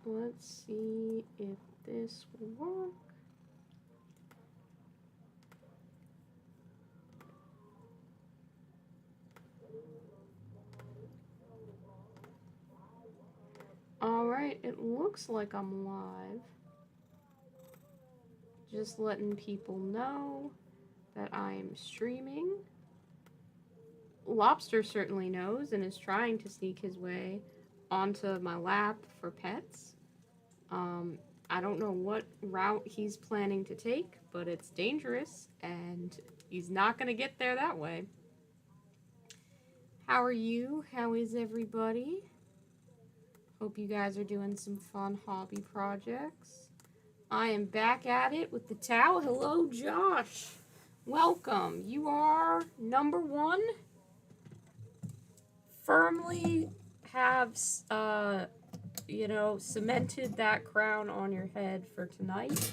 Let's see if this will work. Alright, it looks like I'm live. Just letting people know that I am streaming. Lobster certainly knows and is trying to sneak his way onto my lap for pets. I don't know what route he's planning to take, but it's dangerous and he's not going to get there that way. How are you? How is everybody? Hope you guys are doing some fun hobby projects. I am back at it with the towel. Hello, Josh. Welcome. You are number one. Firmly have, cemented that crown on your head for tonight.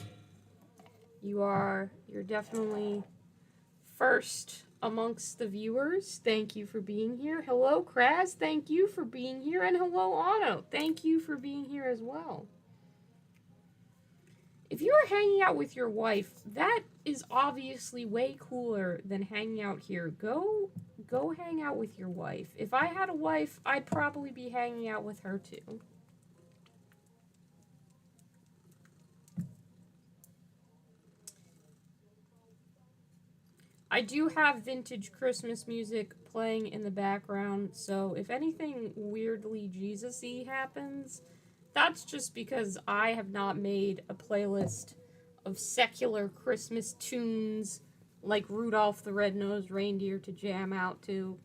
You're definitely first amongst the viewers. Thank you for being here. Hello, Kraz. Thank you for being here. And hello, Otto. Thank you for being here as well. If you are hanging out with your wife, that is obviously way cooler than hanging out here. Go hang out with your wife. If I had a wife, I'd probably be hanging out with her too. I do have vintage Christmas music playing in the background, so if anything weirdly Jesus-y happens, that's just because I have not made a playlist of secular Christmas tunes like Rudolph the Red-Nosed Reindeer to jam out to.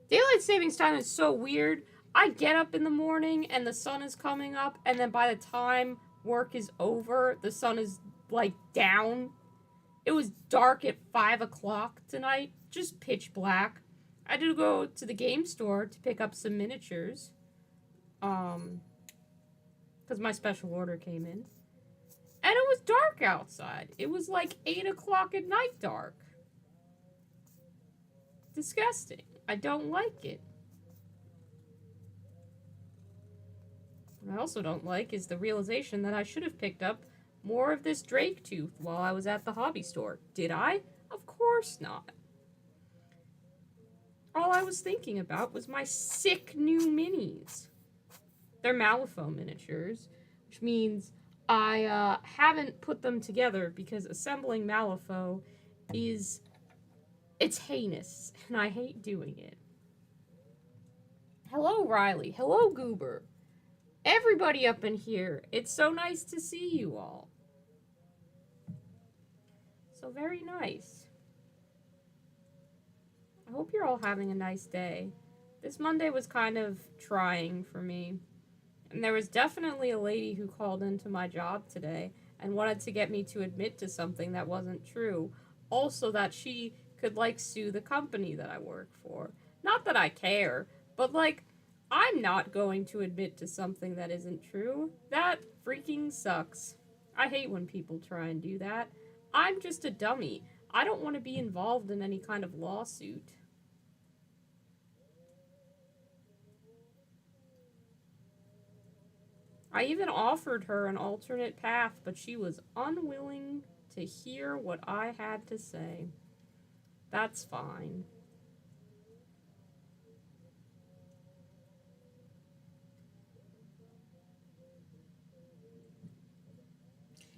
Daylight savings time is so weird. I get up in the morning and the sun is coming up, and then by the time work is over, the sun is like down. It was dark at 5 o'clock tonight, just pitch black. I had to go to the game store to pick up some miniatures. Because my special order came in. And it was dark outside. It was like 8 o'clock at night dark. Disgusting. I don't like it. What I also don't like is the realization that I should have picked up more of this Drake tooth while I was at the hobby store. Did I? Of course not. All I was thinking about was my sick new minis. They're Malifaux miniatures, which means I haven't put them together because assembling Malifaux it's heinous, and I hate doing it. Hello, Riley. Hello, Goober. Everybody up in here. It's so nice to see you all. So very nice. I hope you're all having a nice day. This Monday was kind of trying for me. And there was definitely a lady who called into my job today and wanted to get me to admit to something that wasn't true. Also that she could, sue the company that I work for. Not that I care, but, I'm not going to admit to something that isn't true. That freaking sucks. I hate when people try and do that. I'm just a dummy. I don't want to be involved in any kind of lawsuit. I even offered her an alternate path, but she was unwilling to hear what I had to say. That's fine.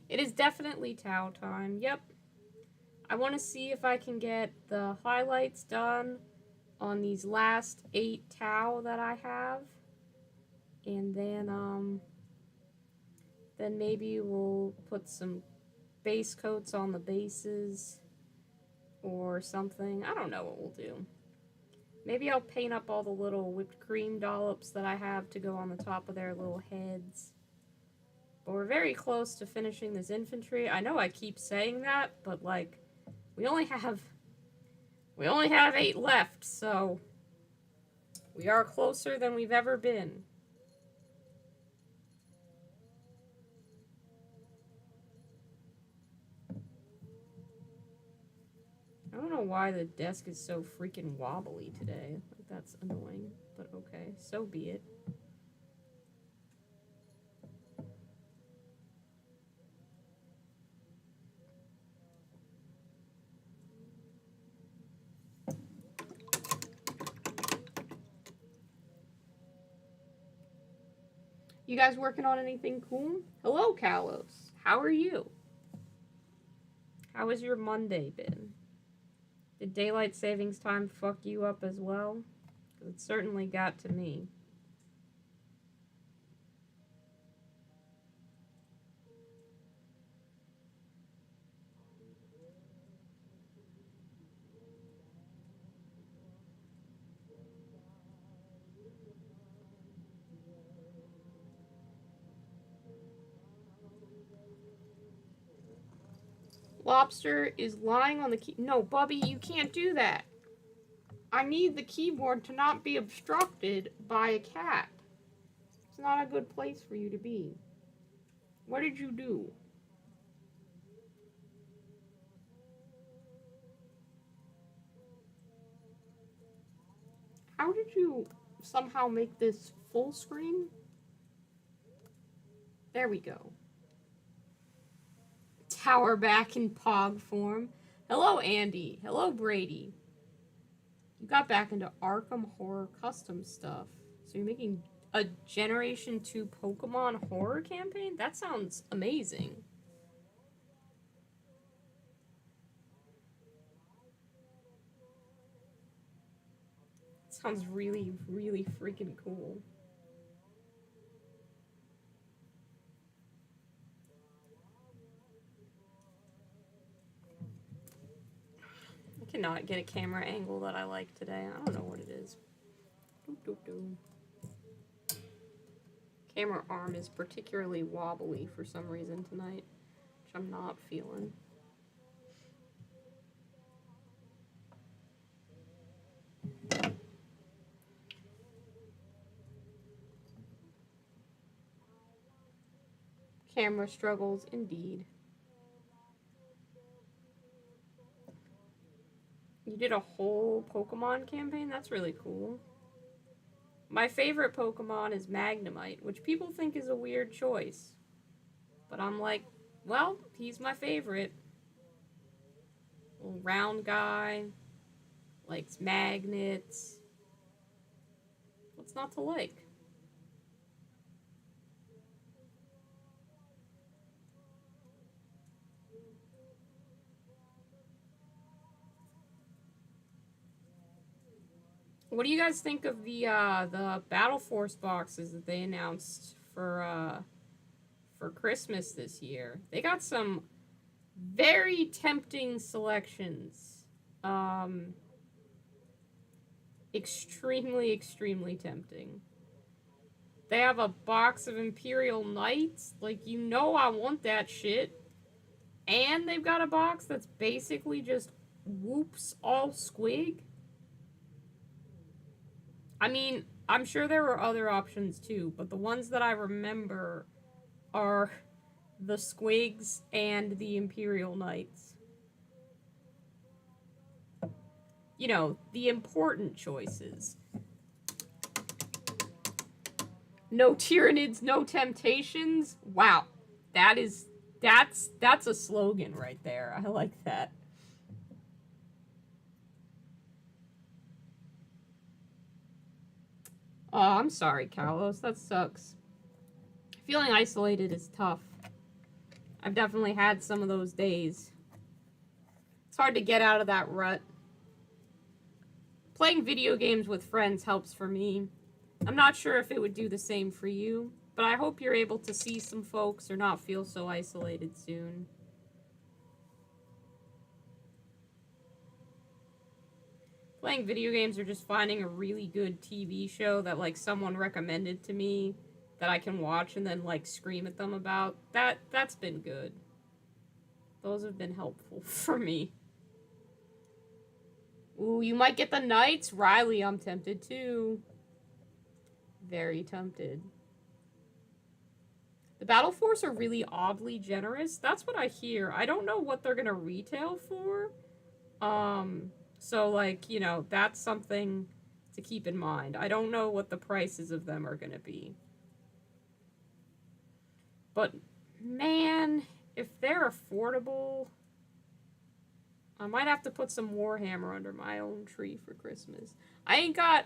It is definitely Tau time. Yep. I want to see if I can get the highlights done on these last 8 Tau that I have. And then maybe we'll put some base coats on the bases or something. I don't know what we'll do. Maybe I'll paint up all the little whipped cream dollops that I have to go on the top of their little heads. But we're very close to finishing this infantry. I know I keep saying that, but we only have 8 left, so we are closer than we've ever been. I don't know why the desk is so freaking wobbly today. That's annoying, but okay, so be it. You guys working on anything cool? Hello, Kalos. How are you? How has your Monday been? Did daylight savings time fuck you up as well? 'Cause it certainly got to me. Lobster is lying on the key. No, Bubby, you can't do that. I need the keyboard to not be obstructed by a cat. It's not a good place for you to be. What did you do? How did you somehow make this full screen? There we go. Tower back in Pog form. Hello, Andy. Hello, Brady. You got back into Arkham Horror custom stuff. So you're making a Generation 2 Pokemon horror campaign? That sounds amazing. Sounds really, really freaking cool. I cannot get a camera angle that I like today. I don't know what it is. Camera arm is particularly wobbly for some reason tonight, which I'm not feeling. Camera struggles, indeed. You did a whole Pokemon campaign? That's really cool. My favorite Pokemon is Magnemite, which people think is a weird choice. But I'm like, well, he's my favorite. Little round guy, likes magnets. What's not to like? What do you guys think of the Battle Force boxes that they announced for Christmas this year? They got some very tempting selections. Extremely, extremely tempting. They have a box of Imperial Knights. Like, you know I want that shit. And they've got a box that's basically just whoops all squig. I mean, I'm sure there were other options too, but the ones that I remember are the squigs and the Imperial Knights. You know, the important choices. No Tyranids, no temptations. Wow. That's a slogan right there. I like that. Oh, I'm sorry, Carlos. That sucks. Feeling isolated is tough. I've definitely had some of those days. It's hard to get out of that rut. Playing video games with friends helps for me. I'm not sure if it would do the same for you, but I hope you're able to see some folks or not feel so isolated soon. Playing video games or just finding a really good TV show that like someone recommended to me that I can watch and then like scream at them about, that's been good. Those have been helpful for me. Ooh, you might get the Knights. Riley, I'm tempted too. Very tempted. The Battle Force are really oddly generous. That's what I hear. I don't know what they're gonna retail for. So like, you know, that's something to keep in mind. I don't know what the prices of them are gonna be. But man, if they're affordable, I might have to put some Warhammer under my own tree for Christmas. I ain't got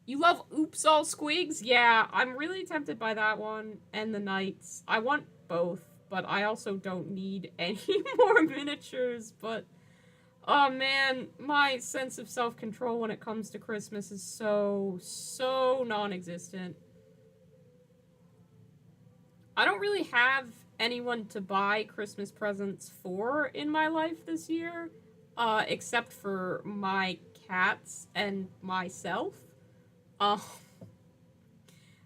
You love Oops All Squigs? Yeah, I'm really tempted by that one and the Knights. I want both, but I also don't need any more miniatures, but oh man, my sense of self-control when it comes to Christmas is so non-existent. I don't really have anyone to buy Christmas presents for in my life this year, except for my cats and myself. Uh,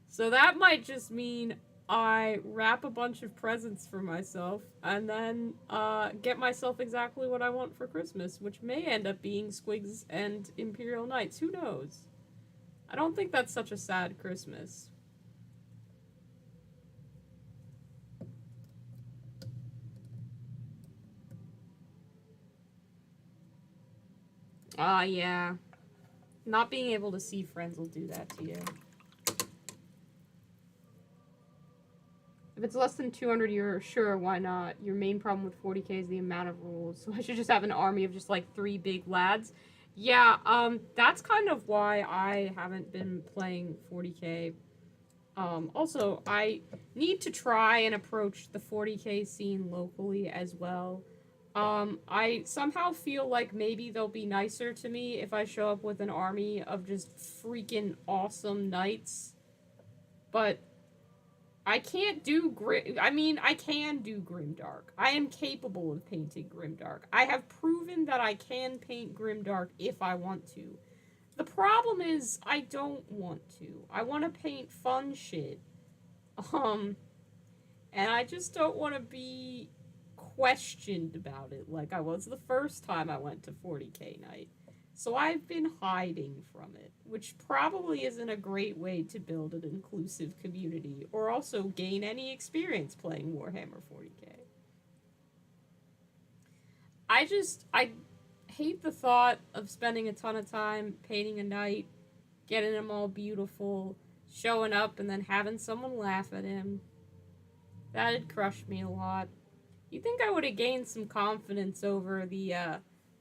so that might just mean I wrap a bunch of presents for myself and then get myself exactly what I want for Christmas, which may end up being Squigs and Imperial Knights. Who knows? I don't think that's such a sad Christmas. Yeah. Not being able to see friends will do that to you. If it's less than 200 euros, sure, why not? Your main problem with 40k is the amount of rules, so I should just have an army of just like 3 big lads. Yeah, that's kind of why I haven't been playing 40k. Also, I need to try and approach the 40k scene locally as well. I somehow feel like maybe they'll be nicer to me if I show up with an army of just freaking awesome knights. But I can't do I mean, I can do Grimdark. I am capable of painting Grimdark. I have proven that I can paint Grimdark if I want to. The problem is I don't want to. I want to paint fun shit. Um, and I just don't want to be questioned about it like I was the first time I went to 40k night. So I've been hiding from it, which probably isn't a great way to build an inclusive community or also gain any experience playing Warhammer 40k. I hate the thought of spending a ton of time painting a knight, getting him all beautiful, showing up and then having someone laugh at him. That'd crush me a lot. You think I would have gained some confidence over the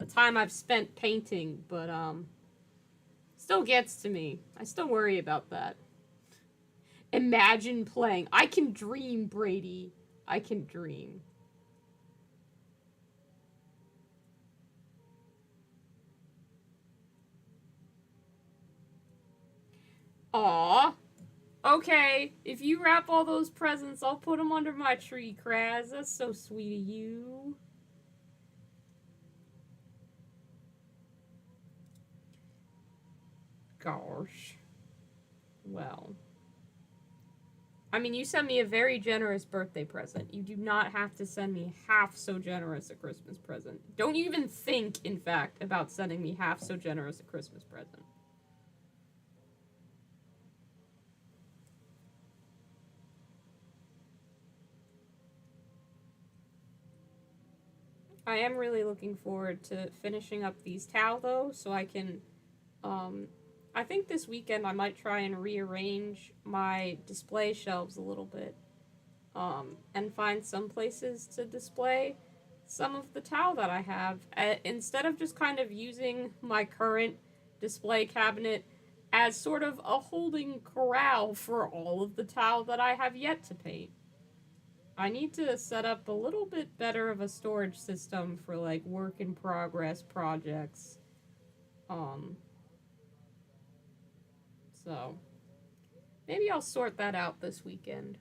time I've spent painting, but still gets to me. I still worry about that. Imagine playing. I can dream, Brady. I can dream. Aw. Okay, if you wrap all those presents, I'll put them under my tree, Kraz. That's so sweet of you. Gosh. Well. I mean, you sent me a very generous birthday present. You do not have to send me half so generous a Christmas present. Don't you even think, in fact, about sending me half so generous a Christmas present. I am really looking forward to finishing up these Tau, though, so I can, um, I think this weekend I might try and rearrange my display shelves a little bit, and find some places to display some of the Tau that I have, instead of just kind of using my current display cabinet as sort of a holding corral for all of the Tau that I have yet to paint. I need to set up a little bit better of a storage system for like work in progress projects. Um, so maybe I'll sort that out this weekend.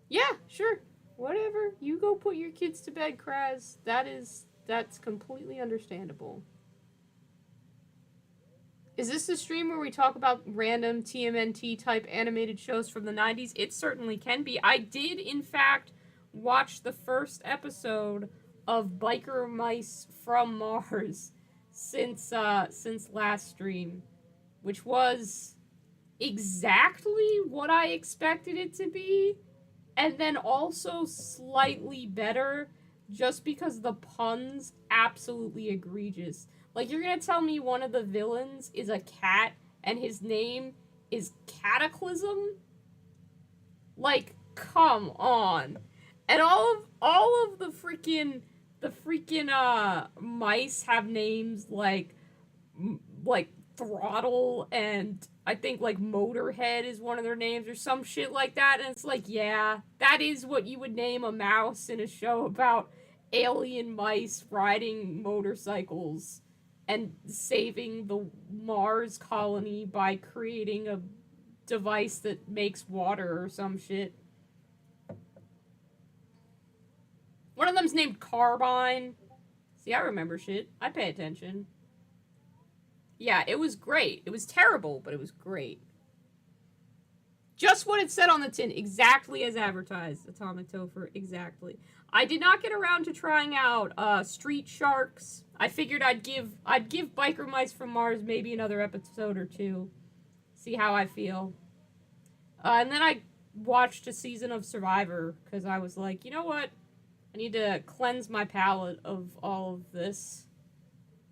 Yeah, sure. Whatever. You go put your kids to bed, Kraz. That's completely understandable. Is this the stream where we talk about random TMNT type animated shows from the 90s? It certainly can be. I did, in fact, watch the first episode of Biker Mice from Mars since last stream, which was exactly what I expected it to be, and then also slightly better just because the puns absolutely egregious. Like, you're gonna tell me one of the villains is a cat and his name is Cataclysm? Like, come on. And all of the freaking mice have names like Throttle and I think like Motorhead is one of their names or some shit like that. And it's like, yeah, that is what you would name a mouse in a show about alien mice riding motorcycles and saving the Mars colony by creating a device that makes water or some shit. One of them's named Carbine. See, I remember shit. I pay attention. Yeah, it was great. It was terrible, but it was great. Just what it said on the tin, exactly as advertised. Atomic Topher, exactly. I did not get around to trying out Street Sharks. I figured I'd give Biker Mice from Mars maybe another episode or two. See how I feel. And then I watched a season of Survivor because I was like, you know what? I need to cleanse my palate of all of this.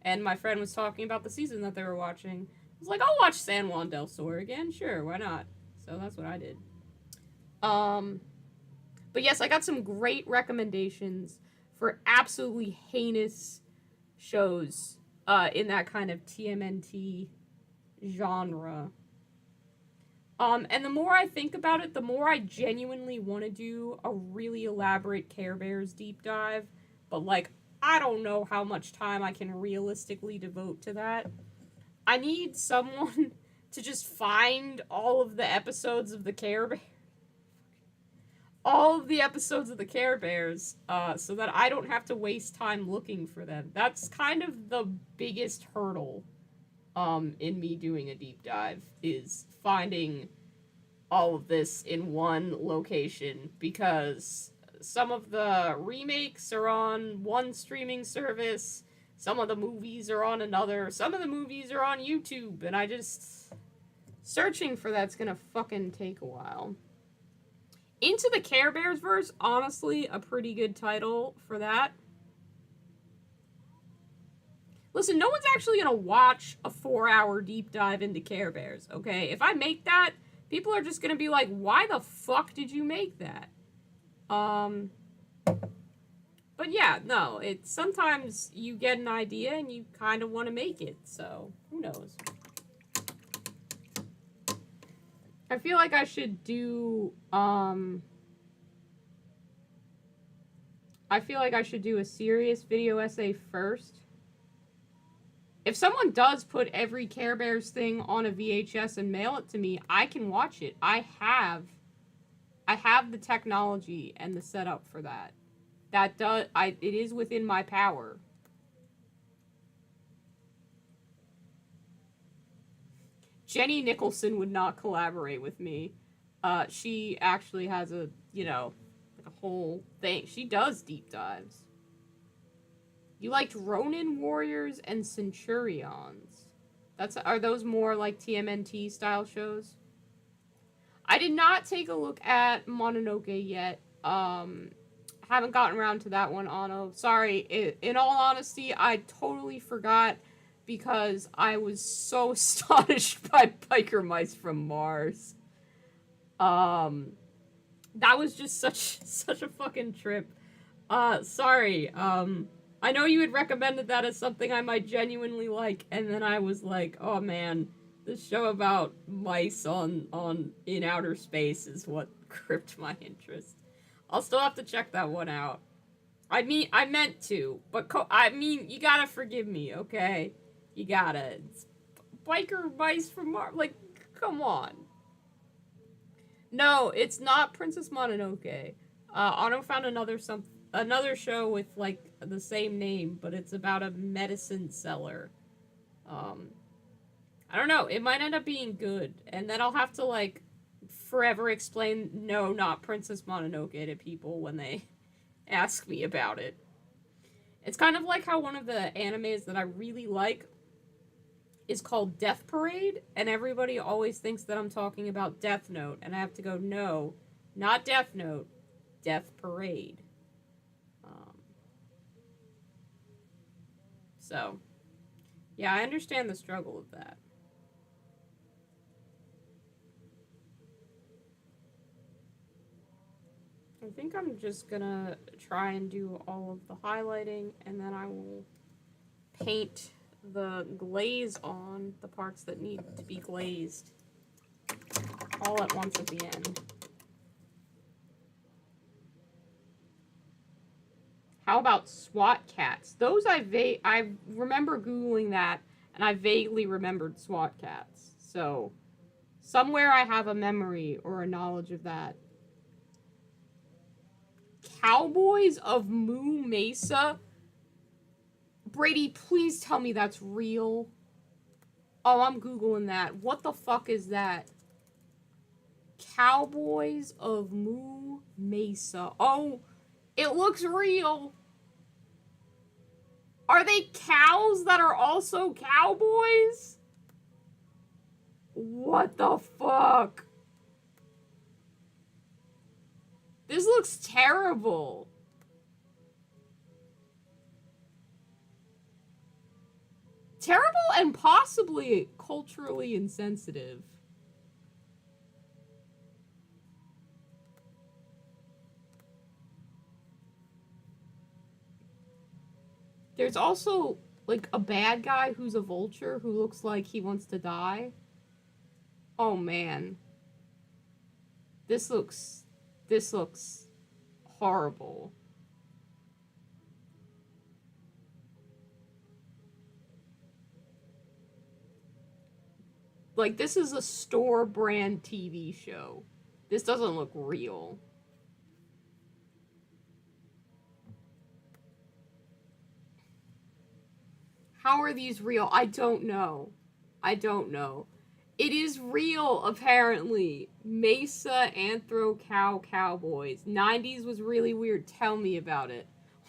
And my friend was talking about the season that they were watching. I was like, I'll watch San Juan del Sur again. Sure, why not? So that's what I did. But yes, I got some great recommendations for absolutely heinous shows in that kind of TMNT genre. And the more I think about it, the more I genuinely want to do a really elaborate Care Bears deep dive. But, like, I don't know how much time I can realistically devote to that. I need someone to just find all of the episodes of the Care Bears. All of the episodes of the Care Bears, so that I don't have to waste time looking for them. That's kind of the biggest hurdle in me doing a deep dive, is finding all of this in one location, because some of the remakes are on one streaming service, some of the movies are on another, some of the movies are on YouTube, and I just... searching for that's gonna fucking take a while. Into the Care Bears verse, honestly, a pretty good title for that. Listen, no one's actually gonna watch a 4-hour deep dive into Care Bears, okay? If I make that, people are just gonna be like, why the fuck did you make that? But yeah, no, it's sometimes you get an idea and you kind of want to make it, so who knows? I feel like I should do, I feel like I should do a serious video essay first. If someone does put every Care Bears thing on a VHS and mail it to me, I can watch it. I have the technology and the setup for that. It is within my power. Jenny Nicholson would not collaborate with me. She actually has a whole thing. She does deep dives. You liked Ronin Warriors and Centurions. Are those more like TMNT style shows? I did not take a look at Mononoke yet. Haven't gotten around to that one, Anno. Sorry. In all honesty, I totally forgot because I was so astonished by Biker Mice from Mars. That was just such a fucking trip. Sorry. I know you had recommended that as something I might genuinely like, and then I was like, oh man, this show about mice in outer space is what gripped my interest. I'll still have to check that one out. I mean, I meant to, but you gotta forgive me, okay? You gotta. It's Biker Mice from Mars, like, come on. No, it's not Princess Mononoke. Otto found another show with, like, the same name, but it's about a medicine seller. I don't know, it might end up being good, and then I'll have to, like, forever explain, no, not Princess Mononoke to people when they ask me about it. It's kind of like how one of the animes that I really like is called Death Parade, and everybody always thinks that I'm talking about Death Note, and I have to go, no, not Death Note, Death Parade. So, yeah, I understand the struggle of that. I think I'm just gonna try and do all of the highlighting, and then I will paint the glaze on, the parts that need to be glazed, all at once at the end. How about SWAT cats? Those I remember Googling that, and I vaguely remembered SWAT cats. So, somewhere I have a memory or a knowledge of that. Cowboys of Moo Mesa? Brady, please tell me that's real. Oh, I'm Googling that. What the fuck is that? Cowboys of Moo Mesa. Oh, it looks real. Are they cows that are also cowboys? What the fuck? This looks terrible. Terrible and possibly culturally insensitive. There's also, like, a bad guy who's a vulture who looks like he wants to die. Oh, man. This looks horrible. Like, this is a store brand TV show. This doesn't look real. How are these real? I don't know. I don't know. It is real, apparently. Mesa Anthro Cow Cowboys. 90s was really weird. Tell me about it.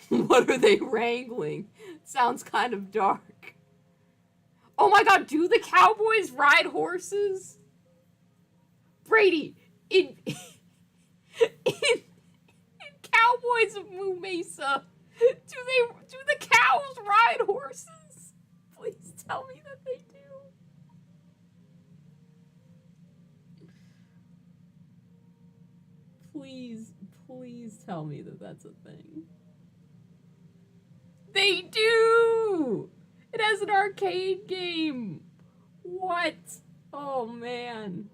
What are they wrangling? Sounds kind of dark. Oh my god, do the cowboys ride horses? Brady, in Cowboys of Moo Mesa, do the cows ride horses? Please tell me that they do. Please tell me that that's a thing. They do! It has an arcade game. What? Oh, man.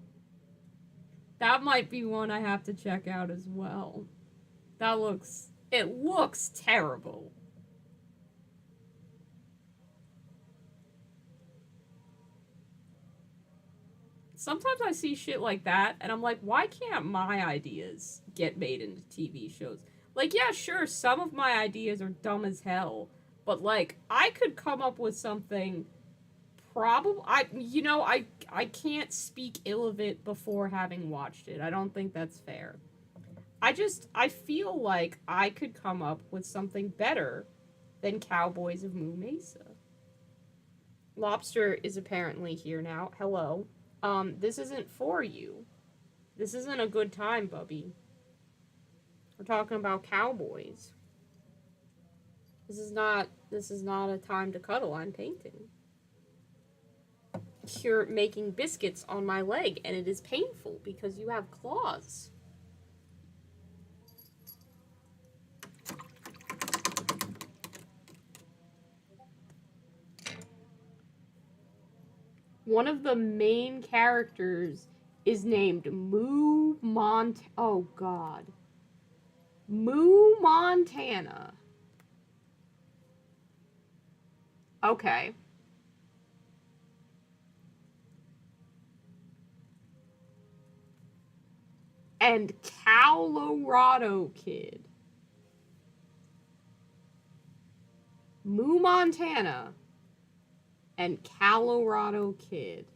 That might be one I have to check out as well. It looks terrible. Sometimes I see shit like that, and I'm like, why can't my ideas get made into TV shows? Like, yeah, sure, some of my ideas are dumb as hell, but, like, I could come up with something probably... I can't speak ill of it before having watched it. I don't think that's fair. I feel like I could come up with something better than Cowboys of Moo Mesa. Lobster is apparently here now. Hello. This isn't for you. This isn't a good time, Bubby. We're talking about cowboys. This is not a time to cuddle. I'm painting. You're making biscuits on my leg, and it is painful because you have claws. One of the main characters is named Moo Oh, God. Moo Montana. Okay. And Colorado Kid. Moo Montana and Colorado Kid.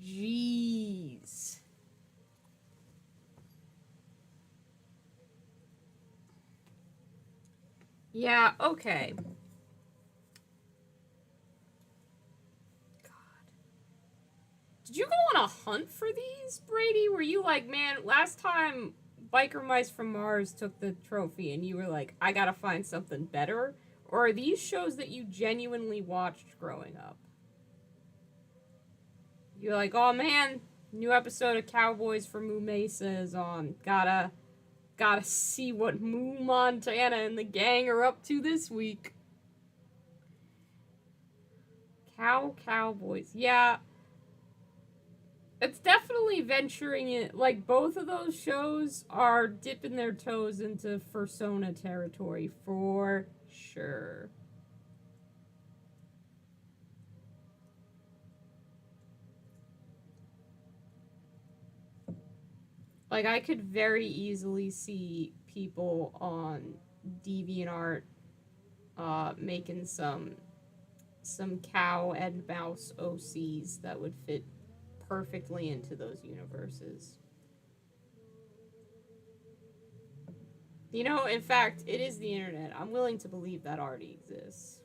Jeez. Yeah, okay. God. Did you go on a hunt for these, Brady? Were you like, man, last time Biker Mice from Mars took the trophy and you were like, I gotta find something better? Or are these shows that you genuinely watched growing up? You're like, oh man, new episode of Cowboys for Moo Mesa is on. Gotta see what Moo Montana and the gang are up to this week. Cowboys. Yeah, it's definitely venturing it. Like, both of those shows are dipping their toes into fursona territory for sure. Like, I could very easily see people on DeviantArt making some cow and mouse OCs that would fit perfectly into those universes. You know, in fact, it is the internet. I'm willing to believe that already exists.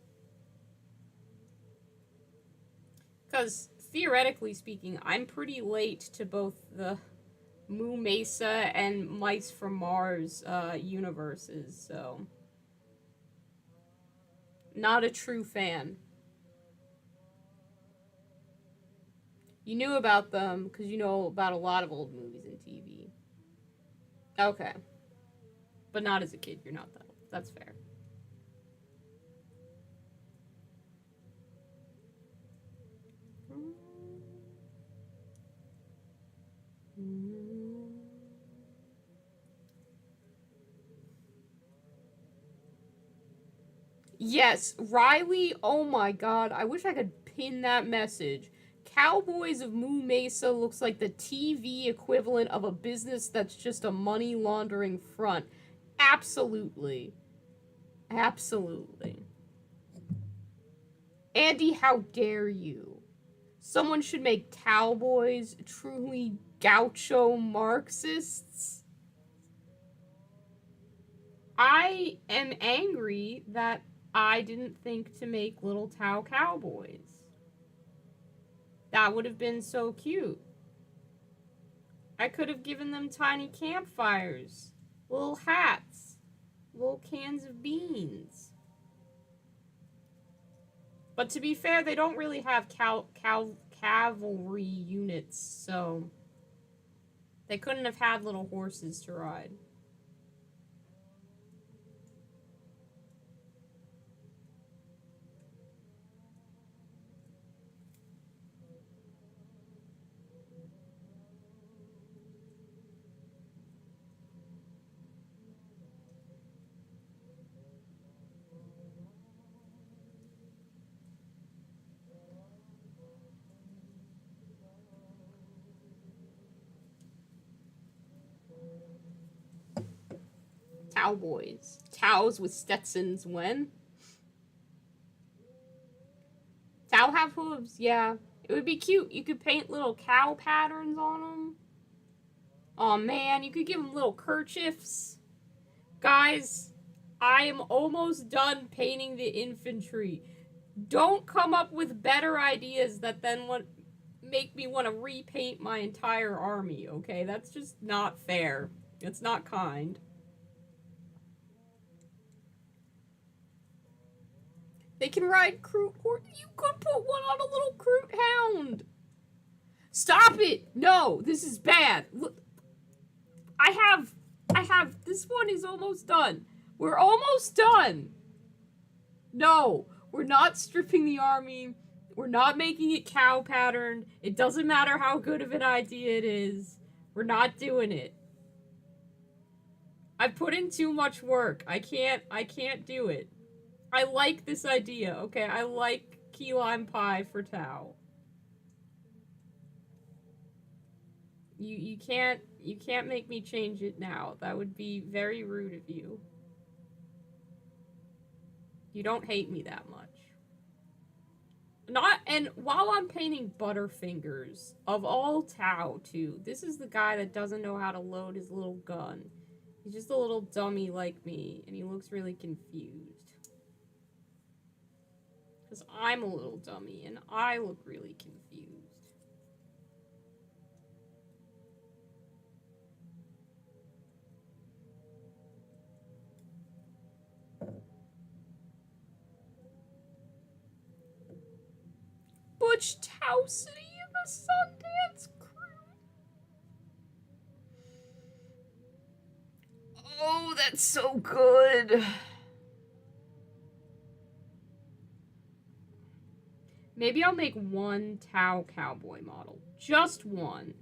Because, theoretically speaking, I'm pretty late to both the Moo Mesa and Mice from Mars universes, so. Not a true fan. You knew about them because you know about a lot of old movies and TV. Okay. But not as a kid, you're not that old. That's fair. Yes, Riley, oh my god, I wish I could pin that message. Cowboys of Moo Mesa looks like the TV equivalent of a business that's just a money laundering front. Absolutely. Absolutely. Andy, how dare you? Someone should make cowboys truly gaucho Marxists. I am angry that I didn't think to make little Tau cowboys. That would have been so cute. I could have given them tiny campfires, little hats, little cans of beans. But to be fair, they don't really have cavalry units, so they couldn't have had little horses to ride. Cowboys. Cows with Stetsons when? Cow have hooves, yeah. It would be cute. You could paint little cow patterns on them. Oh man, you could give them little kerchiefs. Guys, I am almost done painting the infantry. Don't come up with better ideas that then make me want to repaint my entire army, okay? That's just not fair. It's not kind. They can ride Kroot horse. You could put one on a little Kroot hound. Stop it! No, this is bad. Look, I have, this one is almost done. We're almost done. No, we're not stripping the army. We're not making it cow patterned. It doesn't matter how good of an idea it is. We're not doing it. I've put in too much work. I can't do it. I like this idea, okay? I like key lime pie for Tau. You can't make me change it now. That would be very rude of you. You don't hate me that much. And while I'm painting Butterfingers, of all Tau too, this is the guy that doesn't know how to load his little gun. He's just a little dummy like me, and he looks really confused. Because I'm a little dummy, and I look really confused. Butch Towsity and the Sundance Crew. Oh, that's so good. Maybe I'll make one Tau cowboy model. Just one.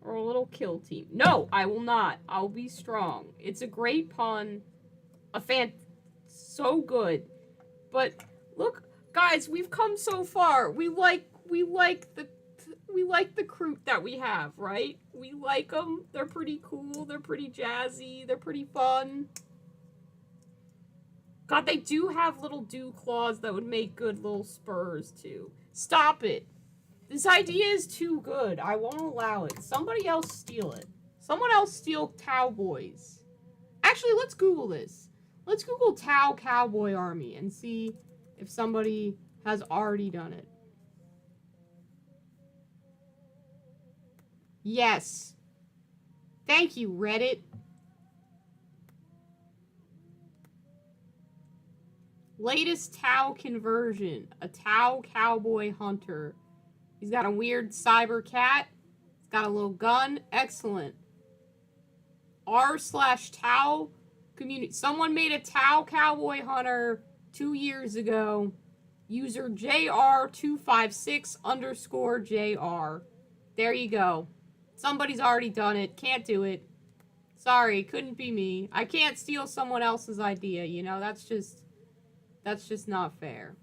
Or a little kill team. No, I will not. I'll be strong. It's a great pun. So good. But look, guys, we've come so far. We like the Kroot that we have, right? We like them. They're pretty cool. They're pretty jazzy. They're pretty fun. God, they do have little dew claws that would make good little spurs, too. Stop it. This idea is too good. I won't allow it. Somebody else steal it. Someone else steal Tau Boys. Actually, let's Google this. Let's Google Tau Cowboy Army and see if somebody has already done it. Yes. Thank you, Reddit. Latest Tau conversion. A Tau Cowboy Hunter. He's got a weird cyber cat. He's got a little gun. Excellent. r/Tau community. Someone made a Tau Cowboy Hunter 2 years ago. User JR256_JR. There you go. Somebody's already done it. Can't do it. Sorry, couldn't be me. I can't steal someone else's idea, you know? That's just not fair.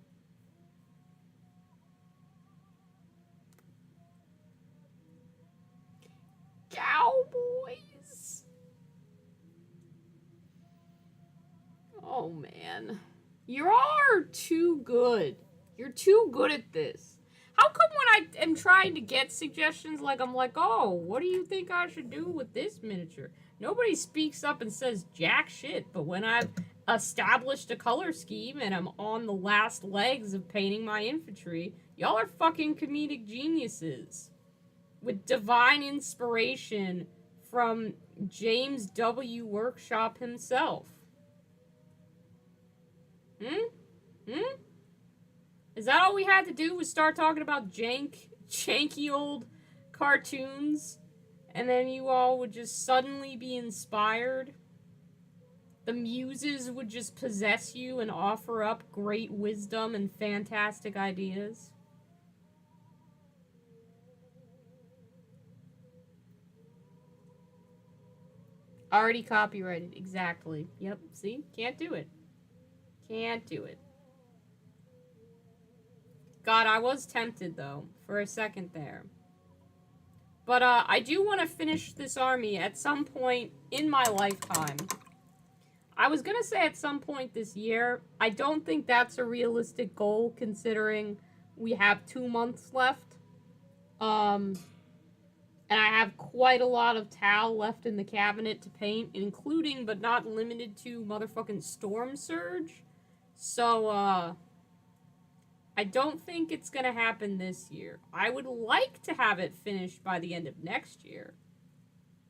Cowboys. Oh, man. You are too good. You're too good at this. How come when I am trying to get suggestions, I'm like, oh, what do you think I should do with this miniature? Nobody speaks up and says jack shit, but when I've established a color scheme and I'm on the last legs of painting my infantry, y'all are fucking comedic geniuses. With divine inspiration from James W. Workshop himself. Is that all we had to do was start talking about janky old cartoons? And then you all would just suddenly be inspired? The muses would just possess you and offer up great wisdom and fantastic ideas? Already copyrighted. Exactly. Yep. See? Can't do it. Can't do it. God, I was tempted, though, for a second there. But I do want to finish this army at some point in my lifetime. I was going to say at some point this year. I don't think that's a realistic goal, considering we have 2 months left. And I have quite a lot of Tau left in the cabinet to paint, including but not limited to motherfucking Storm Surge. So, I don't think it's gonna happen this year. I would like to have it finished by the end of next year.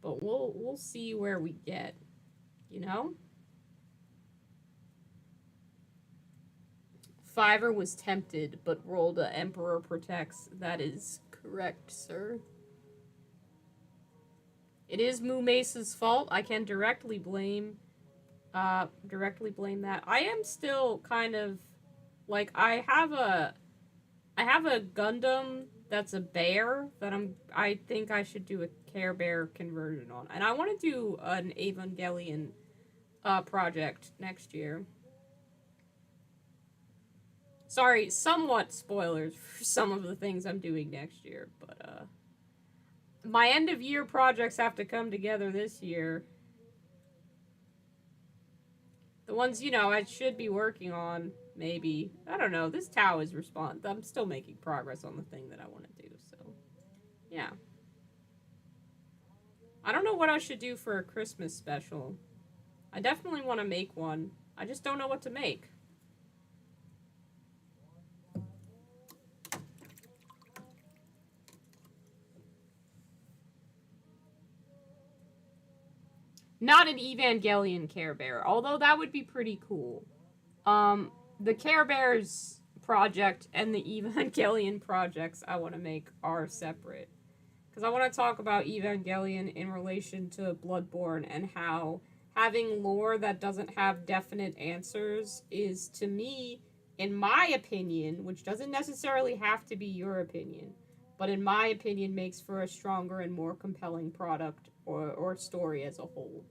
But we'll see where we get, you know? Fiverr was tempted, but rolled a Emperor Protects. That is correct, sir. It is Moo Mesa's fault. I can directly blame that. I am still kind of I have a Gundam that's a bear that I think I should do a Care Bear conversion on. And I want to do an Evangelion project next year. Sorry, somewhat spoilers for some of the things I'm doing next year, but my end of year projects have to come together this year. The ones, I should be working on, maybe. I don't know. This Tau is I'm still making progress on the thing that I want to do, so. Yeah. I don't know what I should do for a Christmas special. I definitely want to make one. I just don't know what to make. Not an Evangelion Care Bear, although that would be pretty cool. The Care Bears project and the Evangelion projects I want to make are separate. Because I want to talk about Evangelion in relation to Bloodborne and how having lore that doesn't have definite answers is, to me, in my opinion, which doesn't necessarily have to be your opinion, but in my opinion makes for a stronger and more compelling product or story as a whole.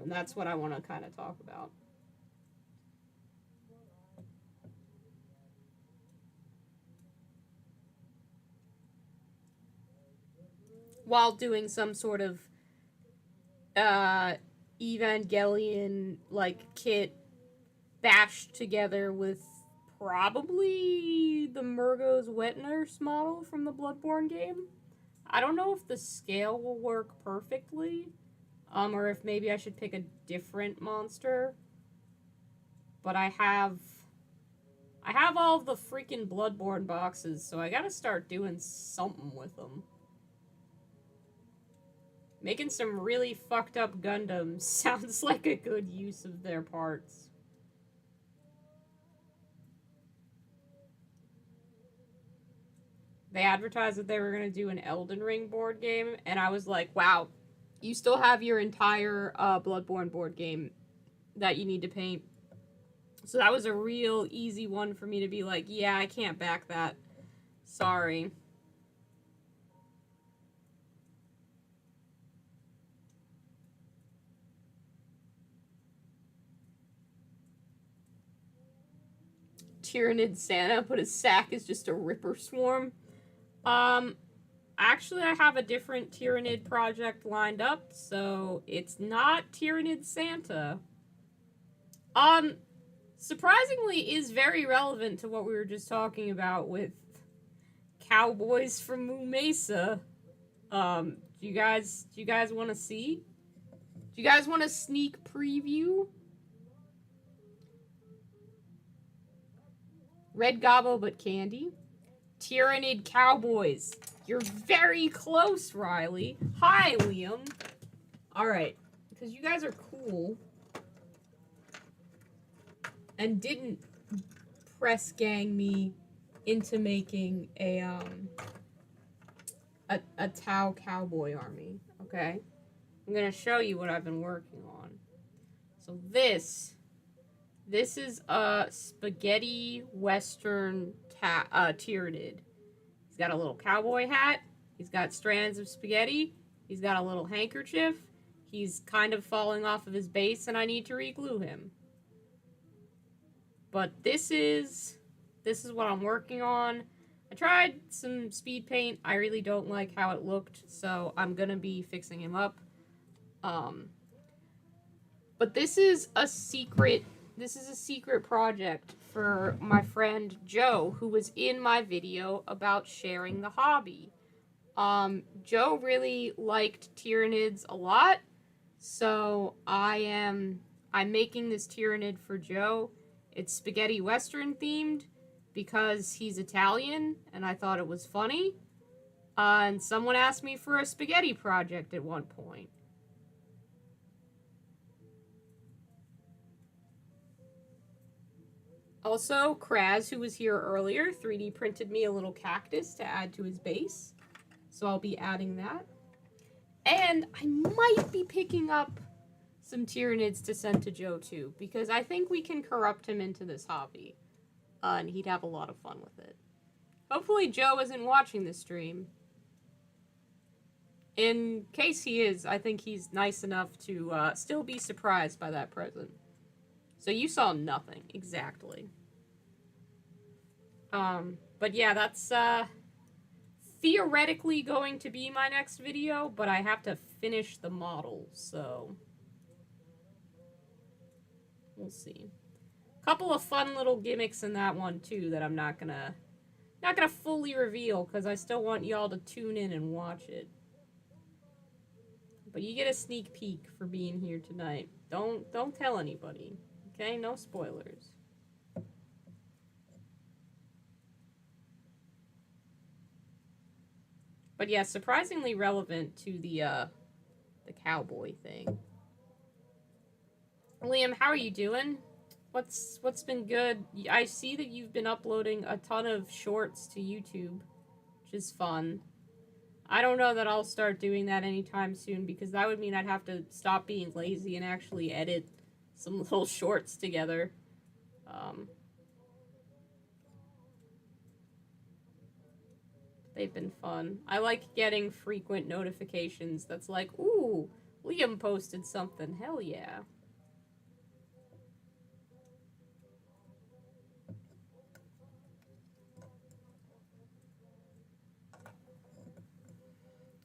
And that's what I want to kind of talk about. While doing some sort of uh, Evangelion like kit bashed together with probably the Murgo's Wet Nurse model from the Bloodborne game. I don't know if the scale will work perfectly, or if maybe I should pick a different monster. But I have all the freaking Bloodborne boxes, so I gotta start doing something with them. Making some really fucked up Gundams sounds like a good use of their parts. They advertised that they were going to do an Elden Ring board game, and I was like, wow, you still have your entire Bloodborne board game that you need to paint. So that was a real easy one for me to be like, yeah, I can't back that. Sorry. Tyrannid Santa, but his sack is just a Ripper Swarm. Actually, I have a different Tyrannid project lined up, so it's not Tyrannid Santa. Surprisingly is very relevant to what we were just talking about with cowboys from Moo Mesa. Do you guys want to see? Do you guys want a sneak preview? Red Gobbo but candy. Tyrannid Cowboys. You're very close, Riley. Hi, Liam. Alright. Because you guys are cool. And didn't press gang me into making a Tau cowboy army. Okay? I'm gonna show you what I've been working on. So this is a spaghetti western Tyrannid. He's got a little cowboy hat. He's got strands of spaghetti. He's got a little handkerchief. He's kind of falling off of his base, and I need to re-glue him. But this is what I'm working on. I tried some speed paint. I really don't like how it looked, so I'm gonna be fixing him up. But this is a secret project for my friend Joe, who was in my video about sharing the hobby. Joe really liked Tyrannids a lot, so I'm making this Tyrannid for Joe. It's spaghetti western themed because he's Italian, and I thought it was funny. And someone asked me for a spaghetti project at one point. Also, Kraz, who was here earlier, 3D printed me a little cactus to add to his base. So I'll be adding that. And I might be picking up some Tyrannids to send to Joe too, because I think we can corrupt him into this hobby. And he'd have a lot of fun with it. Hopefully Joe isn't watching this stream. In case he is, I think he's nice enough to still be surprised by that present. So you saw nothing, exactly. But yeah, that's theoretically going to be my next video, but I have to finish the model, so we'll see. Couple of fun little gimmicks in that one too that I'm not gonna fully reveal because I still want y'all to tune in and watch it. But you get a sneak peek for being here tonight. Don't tell anybody. Okay, no spoilers. But yeah, surprisingly relevant to the cowboy thing. Liam, how are you doing? What's been good? I see that you've been uploading a ton of shorts to YouTube, which is fun. I don't know that I'll start doing that anytime soon because that would mean I'd have to stop being lazy and actually edit some little shorts together. They've been fun. I like getting frequent notifications that's like, ooh, Liam posted something. Hell yeah.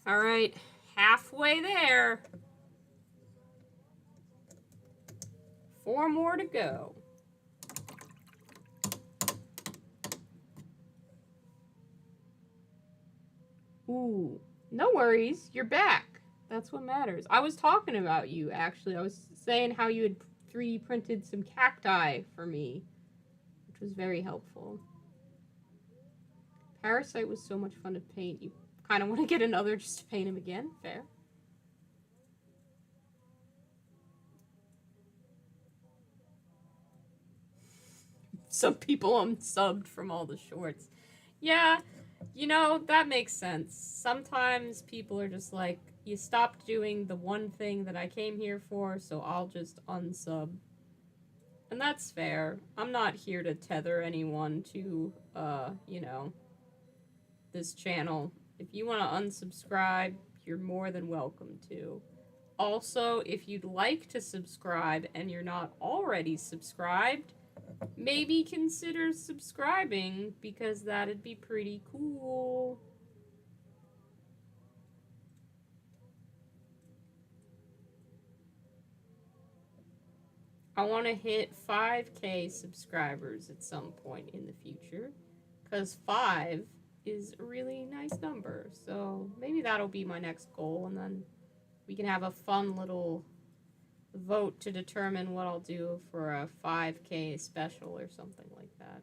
Alright, halfway there. 4 more to go. Ooh, no worries. You're back. That's what matters. I was talking about you, actually. I was saying how you had 3D printed some cacti for me, which was very helpful. Parasite was so much fun to paint. You kind of want to get another just to paint him again. Fair. Some people unsubbed from all the shorts. Yeah, you know, that makes sense. Sometimes people are just like, you stopped doing the one thing that I came here for, so I'll just unsub. And that's fair. I'm not here to tether anyone to, this channel. If you want to unsubscribe, you're more than welcome to. Also, if you'd like to subscribe and you're not already subscribed, maybe consider subscribing because that'd be pretty cool. I want to hit 5K subscribers at some point in the future because 5 is a really nice number. So maybe that'll be my next goal, and then we can have a fun little vote to determine what I'll do for a 5K special or something like that.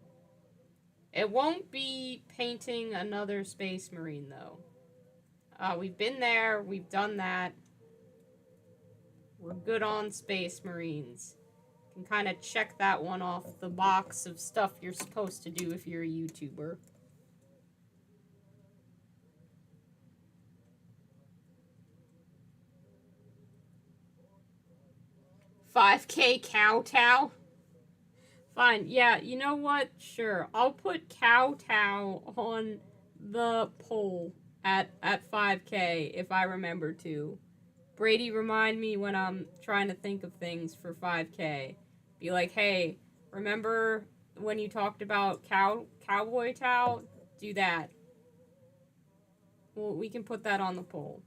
It won't be painting another Space Marine, though. We've been there, we've done that. We're good on Space Marines. You can kind of check that one off the box of stuff you're supposed to do if you're a YouTuber. $5K kowtow? Fine, yeah, you know what? Sure, I'll put kowtow on the poll at 5K if I remember to. Brady, remind me when I'm trying to think of things for 5K. Be like, hey, remember when you talked about cowboy towel? Do that. Well, we can put that on the poll.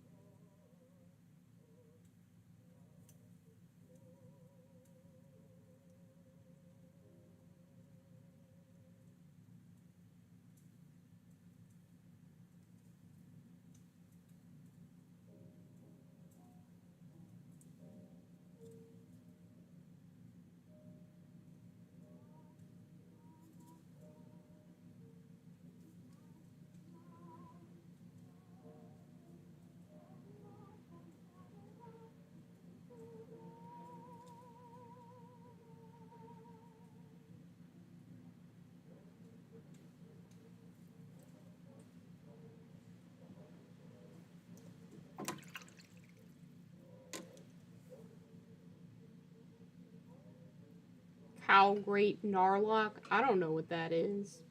How Great Narlock? I don't know what that is.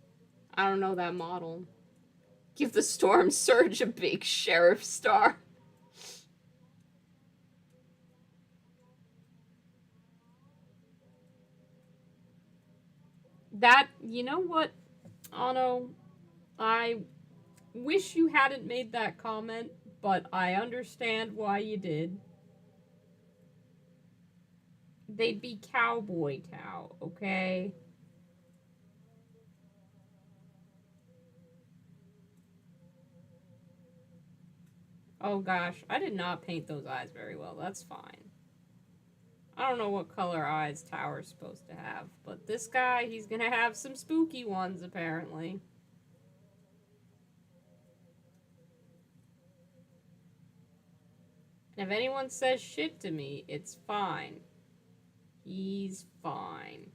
I don't know that model. Give the Storm Surge a big sheriff star. That, you know what, Ano? I wish you hadn't made that comment, but I understand why you did. They'd be cowboy Tao, okay? Oh gosh, I did not paint those eyes very well. That's fine. I don't know what color eyes Tower's supposed to have, but this guy, he's gonna have some spooky ones apparently. And if anyone says shit to me, it's fine. He's fine.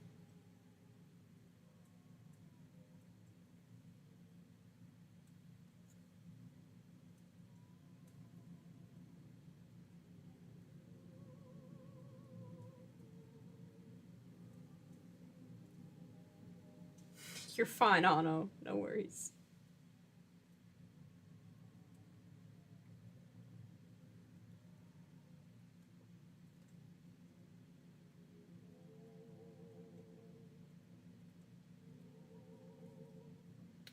You're fine, Ano. No worries.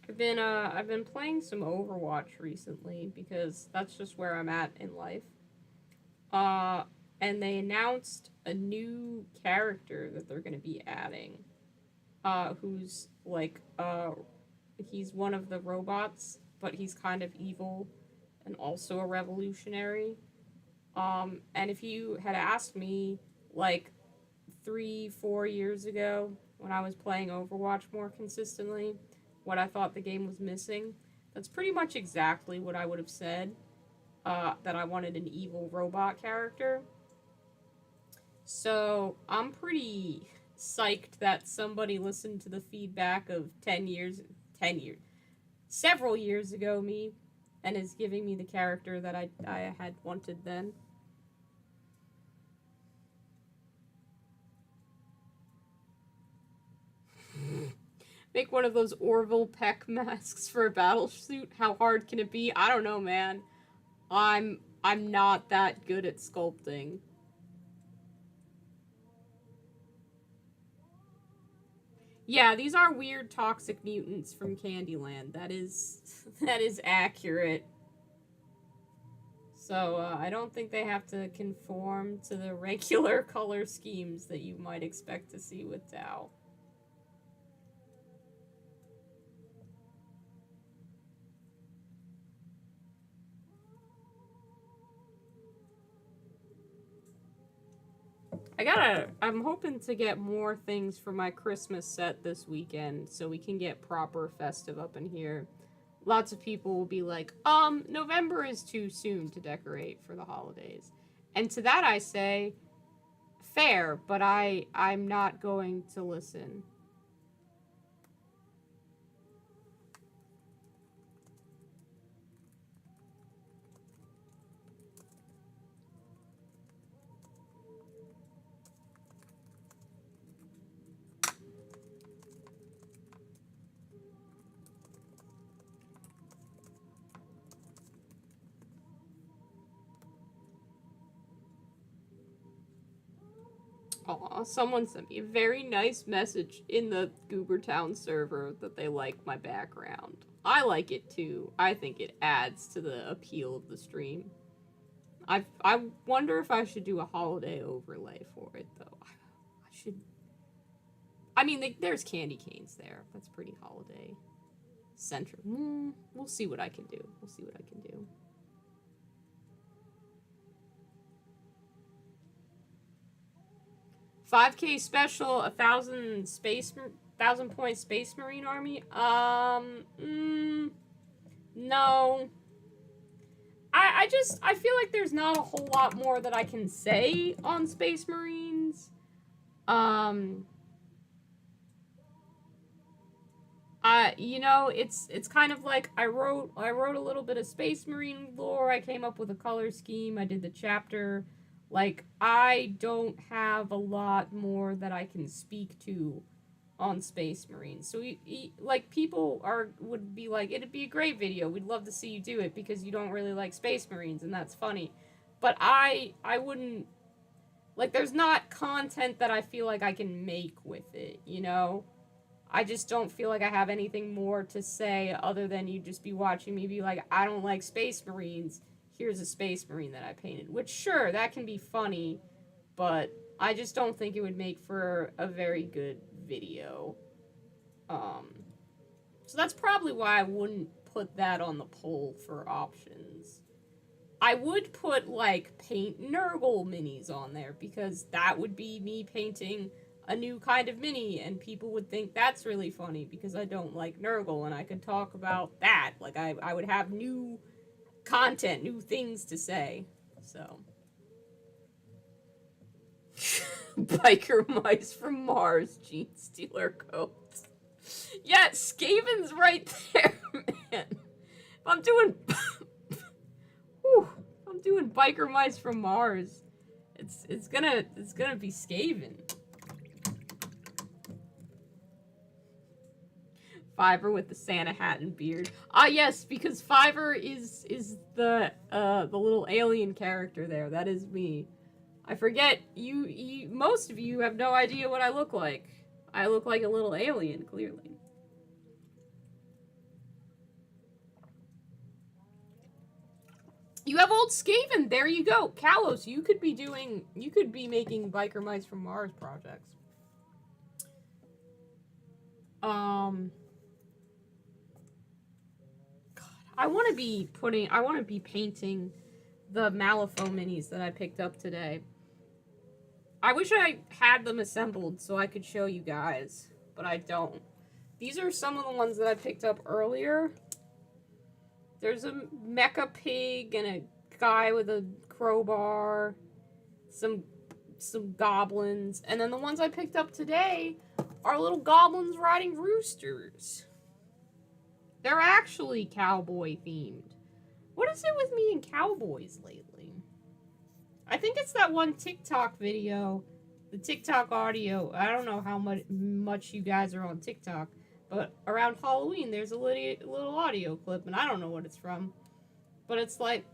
I've been playing some Overwatch recently because that's just where I'm at in life. Uh, and they announced a new character that they're gonna be adding. Who's like he's one of the robots, but he's kind of evil and also a revolutionary. And if you had asked me like 3, 4 years ago when I was playing Overwatch more consistently, what I thought the game was missing, that's pretty much exactly what I would have said. That I wanted an evil robot character. So I'm pretty psyched that somebody listened to the feedback of 10 years, several years ago me, and is giving me the character that I had wanted then. Make one of those Orville Peck masks for a battle suit. How hard can it be? I don't know, man. I'm not that good at sculpting. Yeah, these are weird toxic mutants from Candyland. That is that is accurate. So I don't think they have to conform to the regular color schemes that you might expect to see with Tao. I'm hoping to get more things for my Christmas set this weekend so we can get proper festive up in here. Lots of people will be like, November is too soon to decorate for the holidays. And to that I say, fair, but I'm not going to listen. Aw, someone sent me a very nice message in the Goobertown server that they like my background. I like it too. I think it adds to the appeal of the stream. I wonder if I should do a holiday overlay for it though. I should. I mean, there's candy canes there. That's pretty holiday centric. We'll see what I can do. We'll see what I can do. 5K special, 1,000 point Space Marine army. No. I feel like there's not a whole lot more that I can say on Space Marines. It's kind of like I wrote a little bit of Space Marine lore. I came up with a color scheme. I did the chapter. Like, I don't have a lot more that I can speak to on Space Marines. So, like, people would be like, it'd be a great video. We'd love to see you do it because you don't really like Space Marines, and that's funny. But I wouldn't, like, there's not content that I feel like I can make with it, you know? I just don't feel like I have anything more to say other than you just be watching me be like, I don't like Space Marines. Here's a Space Marine that I painted. Which, sure, that can be funny, but I just don't think it would make for a very good video. So that's probably why I wouldn't put that on the poll for options. I would put, like, paint Nurgle minis on there, because that would be me painting a new kind of mini, and people would think that's really funny, because I don't like Nurgle, and I could talk about that. Like, I would have new content, new things to say, so. Biker mice from Mars, Gene Stealer coats. Yeah, Skaven's right there, man. If I'm doing... I'm doing biker mice from Mars. It's gonna be Skaven. Fiverr with the Santa hat and beard. Ah, yes, because Fiverr is the little alien character there. That is me. I forget you. Most of you have no idea what I look like. I look like a little alien, clearly. old Skaven, there you go. Kalos, you could be making Biker Mice from Mars projects. God, I want to be painting the Malifaux minis that I picked up today. I wish I had them assembled so I could show you guys, but I don't. These are some of the ones that I picked up earlier. There's a mecha pig and a guy with a crowbar, some goblins, and then the ones I picked up today are little goblins riding roosters. They're actually cowboy themed. What is it with me and cowboys lately? I think it's that one TikTok video, the TikTok audio. I don't know how much you guys are on TikTok, but around Halloween there's a little audio clip, and I don't know what it's from. But it's like,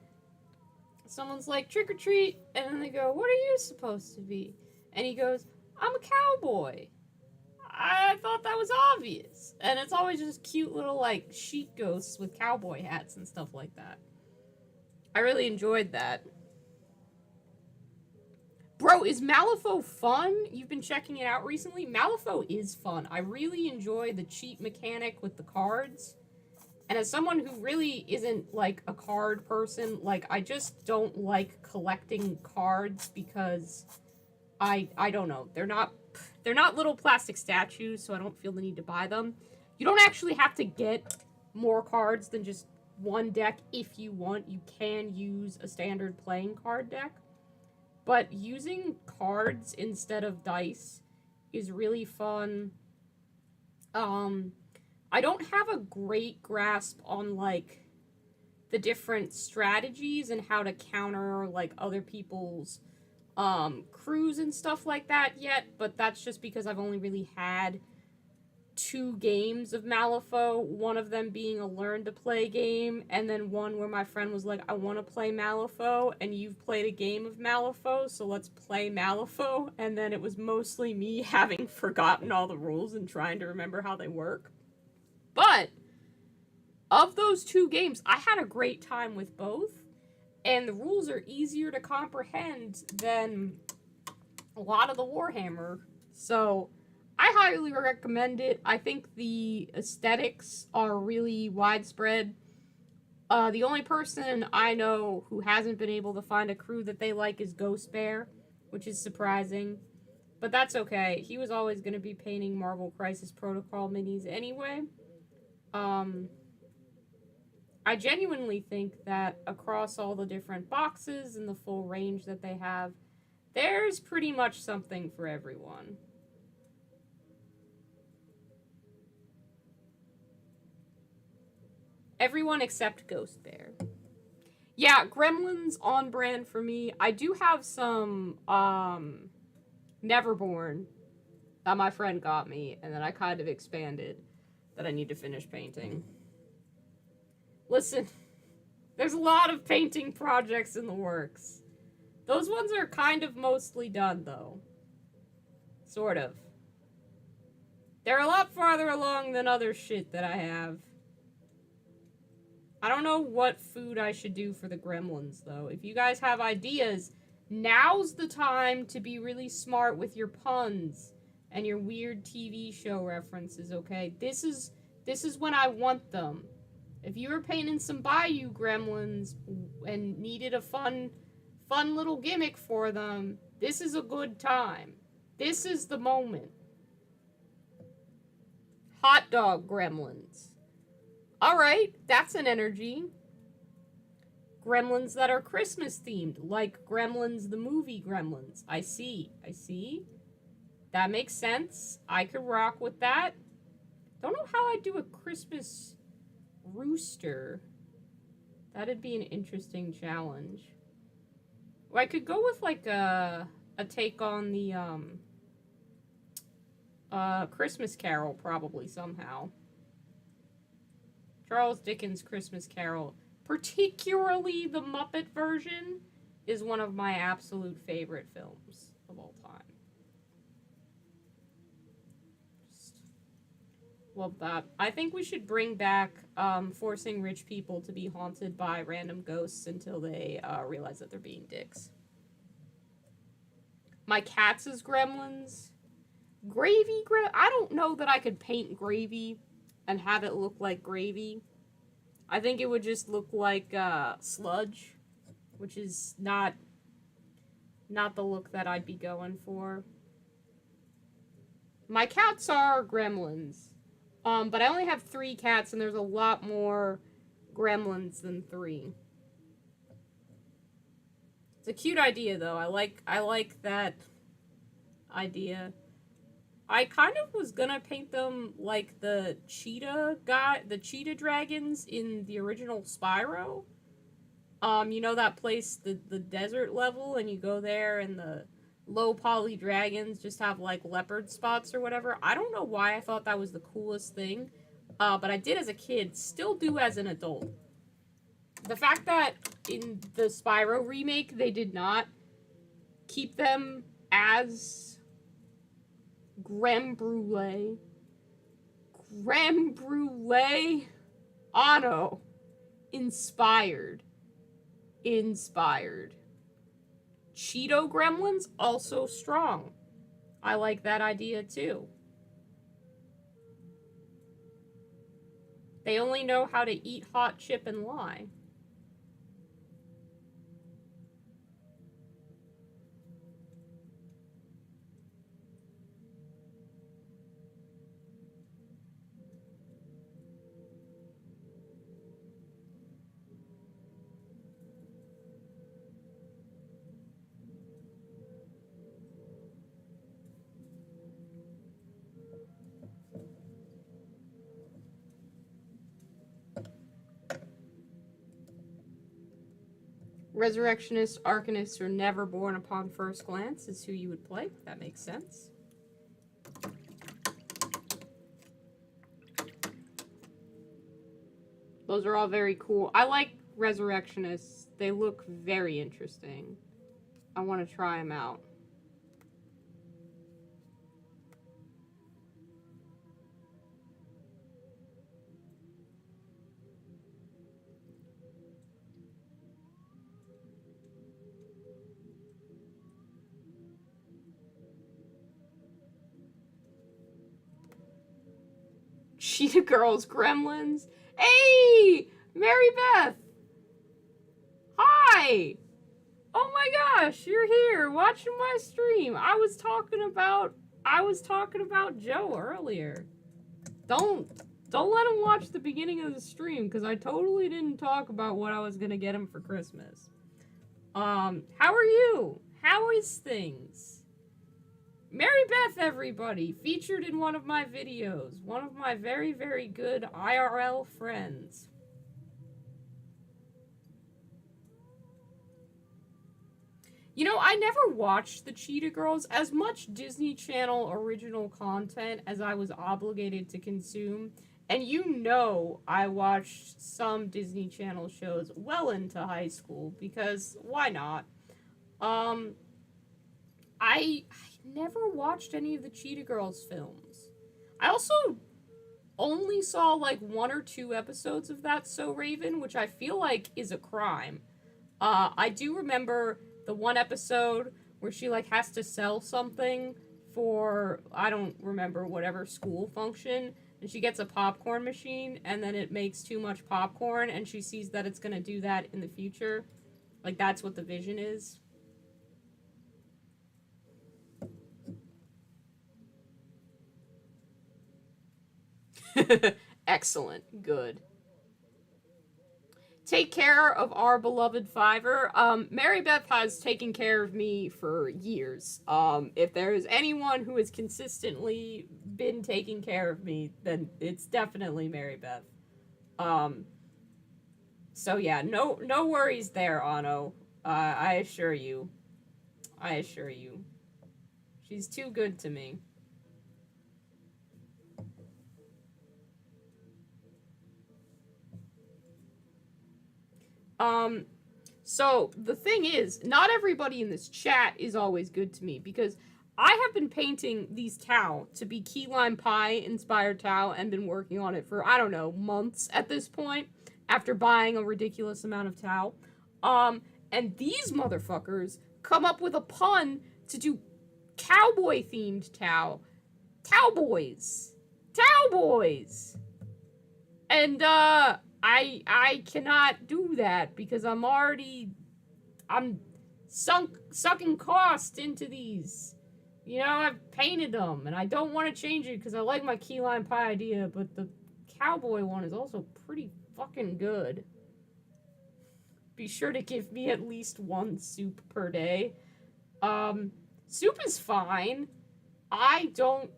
someone's like, trick or treat, and then they go, what are you supposed to be? And he goes, I'm a cowboy. I thought that was obvious. And it's always just cute little, like, sheet ghosts with cowboy hats and stuff like that. I really enjoyed that. Bro, is Malifaux fun? You've been checking it out recently? Malifaux is fun. I really enjoy the cheat mechanic with the cards. And as someone who really isn't, like, a card person, like, I just don't like collecting cards because I don't know. They're not little plastic statues, so I don't feel the need to buy them. You don't actually have to get more cards than just one deck if you want. You can use a standard playing card deck. But using cards instead of dice is really fun. I don't have a great grasp on, like, the different strategies and how to counter, like, other people's crews and stuff like that yet, but that's just because I've only really had 2 games of Malifaux, one of them being a learn-to-play game, and then one where my friend was like, I want to play Malifaux, and you've played a game of Malifaux, so let's play Malifaux, and then it was mostly me having forgotten all the rules and trying to remember how they work. But, of those 2 games, I had a great time with both, and the rules are easier to comprehend than a lot of the Warhammer, so I highly recommend it. I think the aesthetics are really widespread. The only person I know who hasn't been able to find a crew that they like is Ghost Bear, which is surprising. But that's okay. He was always going to be painting Marvel Crisis Protocol minis anyway. I genuinely think that across all the different boxes and the full range that they have, there's pretty much something for everyone. Everyone except Ghost Bear. Yeah, Gremlins on brand for me. I do have some Neverborn that my friend got me, and then I kind of expanded that I need to finish painting. Listen, there's a lot of painting projects in the works. Those ones are kind of mostly done, though. Sort of. They're a lot farther along than other shit that I have. I don't know what food I should do for the gremlins, though. If you guys have ideas, now's the time to be really smart with your puns and your weird TV show references, okay? This is when I want them. If you were painting some Bayou gremlins and needed a fun little gimmick for them, this is a good time. This is the moment. Hot dog gremlins. Alright, that's an energy. Gremlins that are Christmas themed, like Gremlins the movie Gremlins. I see. That makes sense. I could rock with that. Don't know how I'd do a Christmas rooster. That'd be an interesting challenge. Well, I could go with like a take on the Christmas Carol probably somehow. Charles Dickens' Christmas Carol, particularly the Muppet version, is one of my absolute favorite films of all time. Love that. I think we should bring back forcing rich people to be haunted by random ghosts until they realize that they're being dicks. My cat's is gremlins. I don't know that I could paint gravy and have it look like gravy. I think it would just look like sludge, which is not the look that I'd be going for. My cats are gremlins. But I only have 3 cats, and there's a lot more gremlins than 3. It's a cute idea, though. I like that idea. I kind of was gonna paint them like the cheetah dragons in the original Spyro. You know that place, the desert level, and you go there, and the low poly dragons just have like leopard spots or whatever. I don't know why I thought that was the coolest thing, but I did as a kid, still do as an adult. The fact that in the Spyro remake they did not keep them as creme brulee Anno inspired Cheeto gremlins, also strong. I like that idea too. They only know how to eat hot chip and lie. Resurrectionists, Arcanists, or Never Born Upon First Glance is who you would play. That makes sense. Those are all very cool. I like Resurrectionists. They look very interesting. I want to try them out. Cheetah Girls, Gremlins. Hey! Mary Beth! Hi! Oh my gosh, you're here watching my stream. I was talking about Joe earlier. Don't let him watch the beginning of the stream, because I totally didn't talk about what I was gonna get him for Christmas. How are you? How is things? Mary Beth, everybody, featured in one of my videos. One of my very, very good IRL friends. You know, I never watched the Cheetah Girls. As much Disney Channel original content as I was obligated to consume, and you know I watched some Disney Channel shows well into high school, because why not? I never watched any of the Cheetah Girls films. I also only saw like 1 or 2 episodes of That's So Raven, which I feel like is a crime. I do remember the one episode where she like has to sell something for, I don't remember, whatever school function, and she gets a popcorn machine, and then it makes too much popcorn, and she sees that it's gonna do that in the future. Like, that's what the vision is. Excellent. Good. Take care of our beloved Fiverr. Mary Beth has taken care of me for years. If there's anyone who has consistently been taking care of me, then it's definitely Mary Beth. So yeah, no worries there, Anno. I assure you. She's too good to me. So the thing is, not everybody in this chat is always good to me, because I have been painting these Tau to be key lime pie inspired Tau and been working on it for, I don't know, months at this point after buying a ridiculous amount of Tau. And these motherfuckers come up with a pun to do cowboy themed Tau. Cowboys. Cowboys. And I cannot do that because I'm sucking cost into these. You know, I've painted them, and I don't want to change it because I like my key lime pie idea, but the cowboy one is also pretty fucking good. Be sure to give me at least one soup per day. Soup is fine. I don't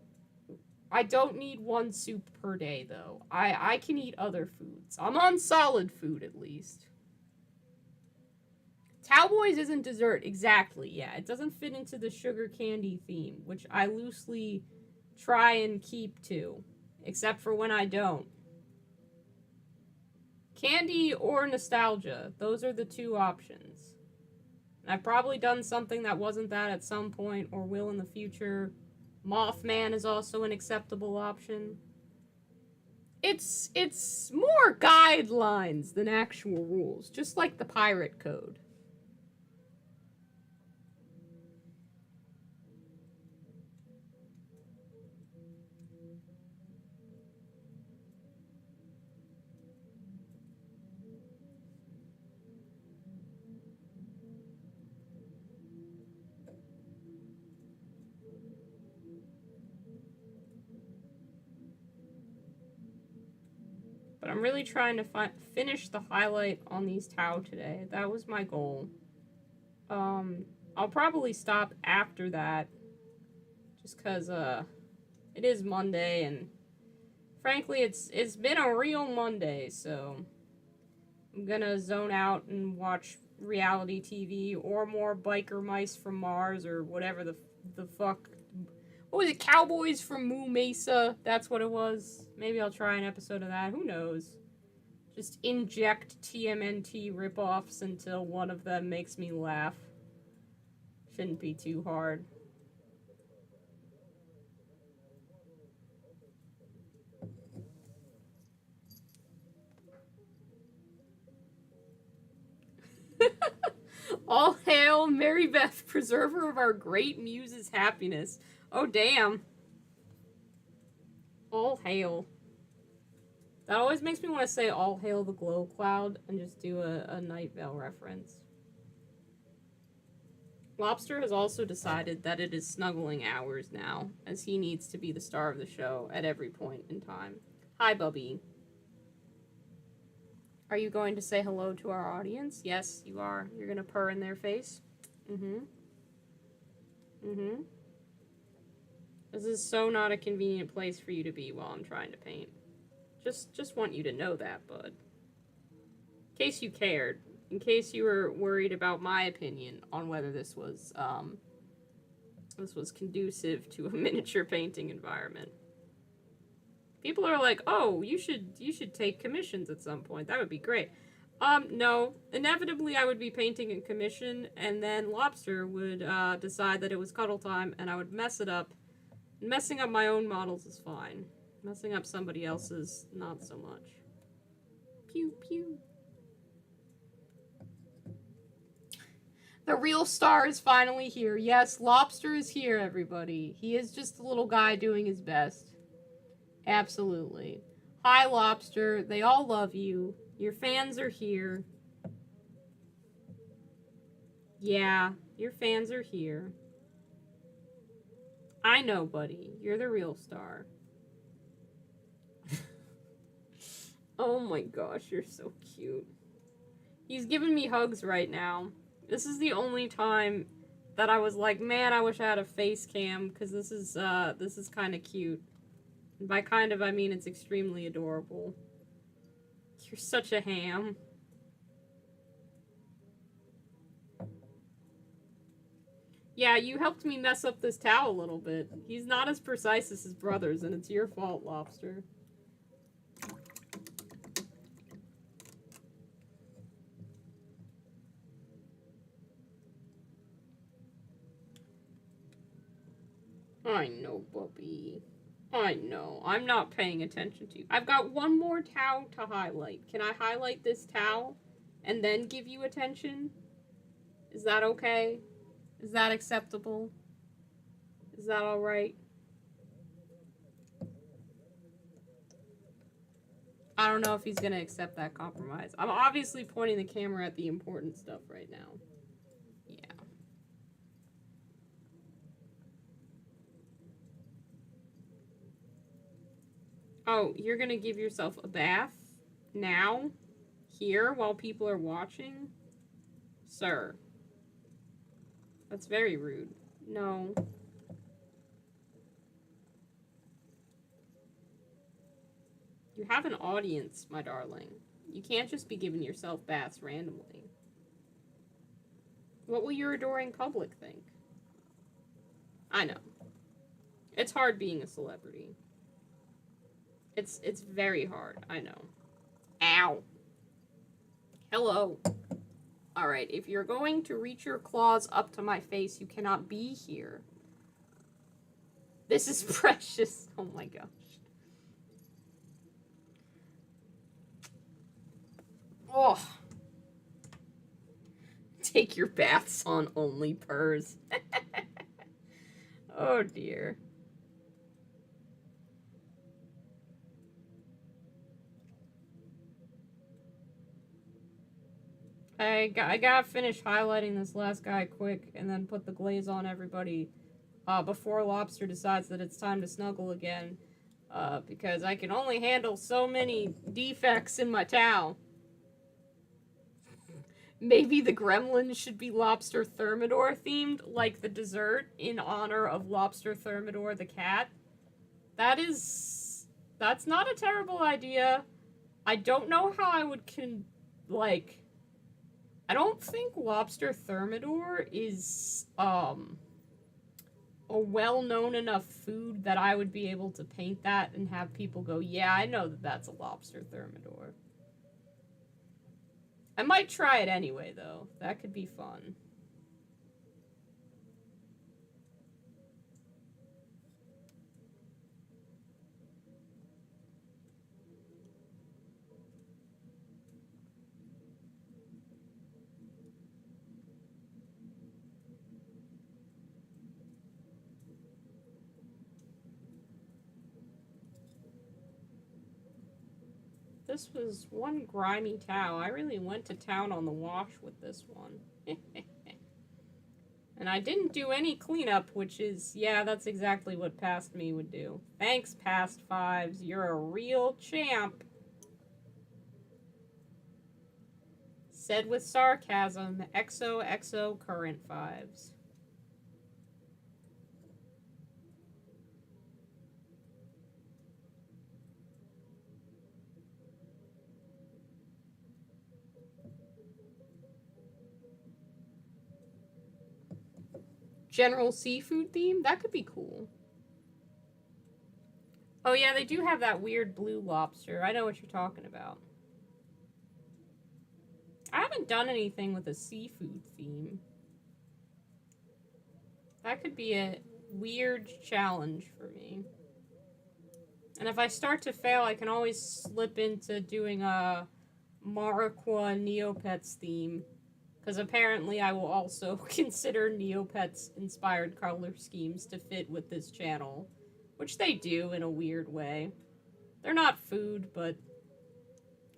need one soup per day, though. I can eat other foods. I'm on solid food, at least. Cowboys isn't dessert, exactly, yeah. It doesn't fit into the sugar candy theme, which I loosely try and keep to, except for when I don't. Candy or nostalgia, those are the two options. I've probably done something that wasn't that at some point, or will in the future. Mothman is also an acceptable option. It's more guidelines than actual rules, just like the pirate code. But I'm really trying to finish the highlight on these Tau today. That was my goal. I'll probably stop after that, just because it is Monday, and frankly, it's been a real Monday, so I'm gonna zone out and watch reality TV or more Biker Mice from Mars or whatever the fuck. What was it? Cowboys from Moo Mesa? That's what it was. Maybe I'll try an episode of that. Who knows? Just inject TMNT ripoffs until one of them makes me laugh. Shouldn't be too hard. All hail Mary Beth, preserver of our great muse's happiness. Oh, damn. All hail. That always makes me want to say all hail the glow cloud and just do a Night Vale reference. Lobster has also decided that it is snuggling hours now, as he needs to be the star of the show at every point in time. Hi, Bubby. Are you going to say hello to our audience? Yes, you are. You're going to purr in their face? Mm-hmm. Mm-hmm. This is so not a convenient place for you to be while I'm trying to paint. Just want you to know that, bud. In case you cared. In case you were worried about my opinion on whether this was conducive to a miniature painting environment. People are like, oh, you should take commissions at some point. That would be great. No. Inevitably, I would be painting a commission, and then Lobster would decide that it was cuddle time, and I would mess it up. Messing up my own models is fine. Messing up somebody else's, not so much. Pew, pew. The real star is finally here. Yes, Lobster is here, everybody. He is just a little guy doing his best. Absolutely. Hi, Lobster. They all love you. Your fans are here. Yeah, your fans are here. I know, buddy. You're the real star. Oh my gosh, you're so cute. He's giving me hugs right now. This is the only time that I was like, man, I wish I had a face cam, because this is kind of cute. And by kind of, I mean it's extremely adorable. You're such a ham. Yeah, you helped me mess up this towel a little bit. He's not as precise as his brothers, and it's your fault, Lobster. I know, Bubby. I know. I'm not paying attention to you. I've got one more towel to highlight. Can I highlight this towel and then give you attention? Is that okay? Is that acceptable? Is that alright? I don't know if he's gonna accept that compromise. I'm obviously pointing the camera at the important stuff right now. Yeah. Oh, you're gonna give yourself a bath? Now? Here? While people are watching? Sir. That's very rude. No. You have an audience, my darling. You can't just be giving yourself baths randomly. What will your adoring public think? I know. It's hard being a celebrity. It's very hard, I know. Ow. Hello. Alright, if you're going to reach your claws up to my face, you cannot be here. This is precious. Oh my gosh. Oh. Take your baths on only purrs. Oh dear. I gotta finish highlighting this last guy quick and then put the glaze on everybody before Lobster decides that it's time to snuggle again. Because I can only handle so many defects in my towel. Maybe the gremlins should be Lobster Thermidor themed, like the dessert, in honor of Lobster Thermidor the cat. That's not a terrible idea. I don't know how I would I don't think Lobster Thermidor is, a well-known enough food that I would be able to paint that and have people go, yeah, I know that that's a Lobster Thermidor. I might try it anyway, though. That could be fun. This was one grimy towel. I really went to town on the wash with this one. And I didn't do any cleanup, which is, yeah, that's exactly what Past Me would do. Thanks, Past Fives. You're a real champ. Said with sarcasm, XOXO current Fives. General seafood theme? That could be cool. Oh yeah, they do have that weird blue lobster. I know what you're talking about. I haven't done anything with a seafood theme. That could be a weird challenge for me. And if I start to fail, I can always slip into doing a Maraqua Neopets theme. Because apparently I will also consider Neopets inspired color schemes to fit with this channel. Which they do in a weird way. They're not food, but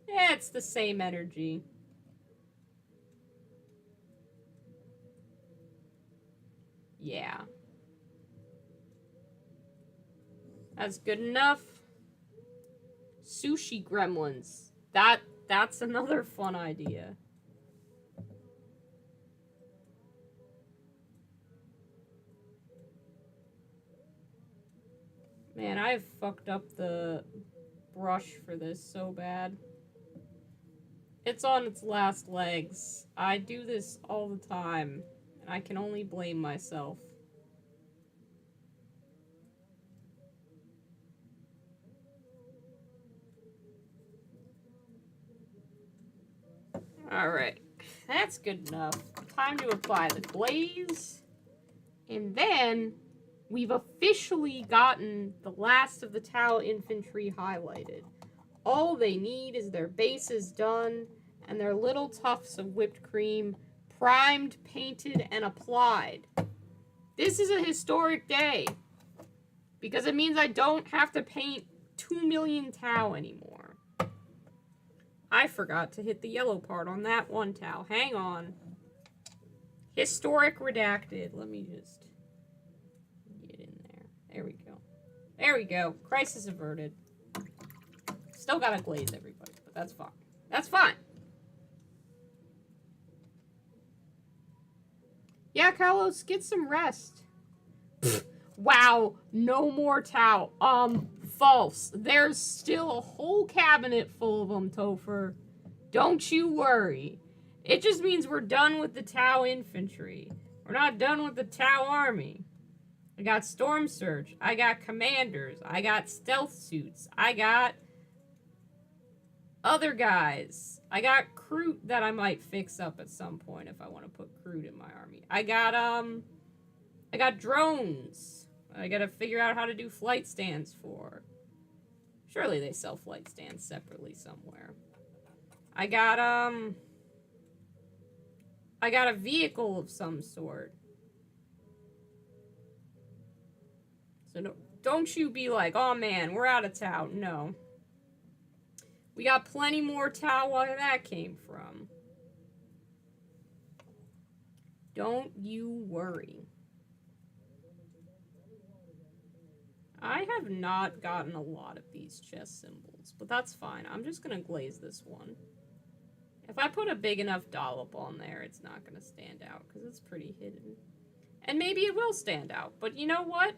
it's the same energy. Yeah. That's good enough. Sushi gremlins. That's another fun idea. Man, I've fucked up the brush for this so bad. It's on its last legs. I do this all the time, and I can only blame myself. Alright, that's good enough. Time to apply the glaze. And then we've officially gotten the last of the Tau infantry highlighted. All they need is their bases done and their little tufts of whipped cream primed, painted, and applied. This is a historic day because it means I don't have to paint 2 million Tau anymore. I forgot to hit the yellow part on that one Tau. Hang on. Historic redacted. Let me just get in there. There we go. There we go. Crisis averted. Still gotta glaze everybody, but that's fine. That's fine. Yeah, Carlos, get some rest. Wow, no more Tau. False. There's still a whole cabinet full of them, Topher. Don't you worry. It just means we're done with the Tau infantry. We're not done with the Tau army. I got Storm Surge. I got commanders. I got stealth suits. I got other guys. I got Kroot that I might fix up at some point if I want to put Kroot in my army. I got drones. I gotta figure out how to do flight stands for. Surely they sell flight stands separately somewhere. I got a vehicle of some sort. So no, don't you be like, oh man, we're out of Tau. No. We got plenty more Tau where that came from. Don't you worry. I have not gotten a lot of these chest symbols, but that's fine. I'm just going to glaze this one. If I put a big enough dollop on there, it's not going to stand out because it's pretty hidden. And maybe it will stand out, but you know what?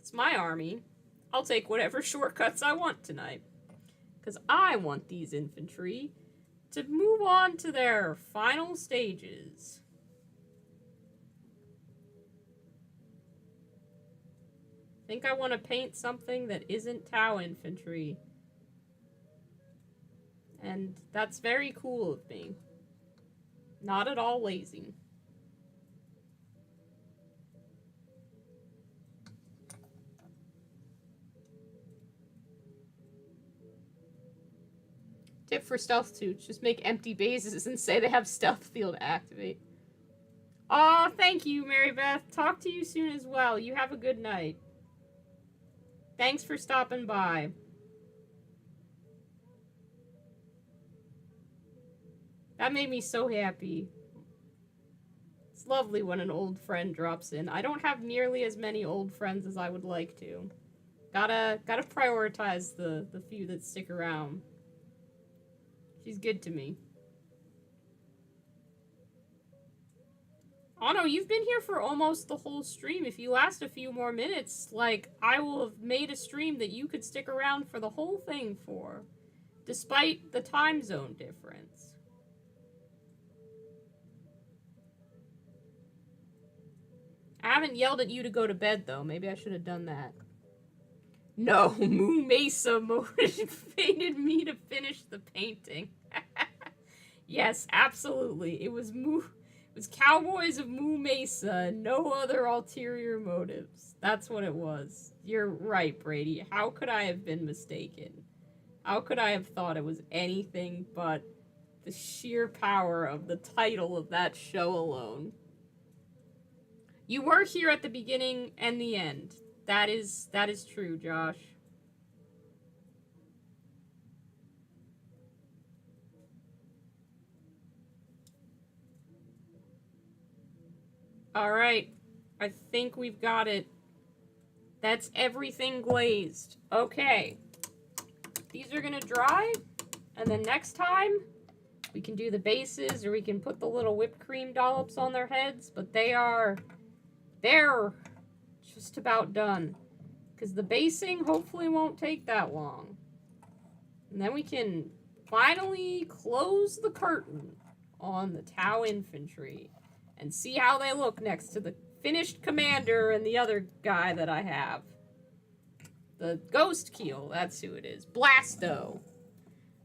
It's my army. I'll take whatever shortcuts I want tonight. Because I want these infantry to move on to their final stages. I think I want to paint something that isn't Tau infantry. And that's very cool of me. Not at all lazy. Tip for stealth suits, just make empty bases and say they have stealth field to activate. Aw, thank you, Mary Beth. Talk to you soon as well. You have a good night. Thanks for stopping by. That made me so happy. It's lovely when an old friend drops in. I don't have nearly as many old friends as I would like to. Gotta prioritize the few that stick around. She's good to me. Oh no, you've been here for almost the whole stream. If you last a few more minutes, like, I will have made a stream that you could stick around for the whole thing for. Despite the time zone difference. I haven't yelled at you to go to bed, though. Maybe I should have done that. No, Moo Mesa motivated me to finish the painting. Yes, absolutely. It was Cowboys of Moo Mesa, no other ulterior motives. That's what it was. You're right, Brady. How could I have been mistaken? How could I have thought it was anything but the sheer power of the title of that show alone? You were here at the beginning and the end. That is true, Josh. All right. I think we've got it. That's everything glazed. Okay. These are going to dry. And then next time, we can do the bases or we can put the little whipped cream dollops on their heads. But they're just about done. Because the basing hopefully won't take that long. And then we can finally close the curtain on the Tau infantry. And see how they look next to the finished commander and the other guy that I have. The Ghost Keel, that's who it is. Blasto.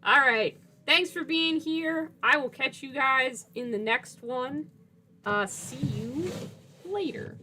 Alright, thanks for being here. I will catch you guys in the next one. See you later.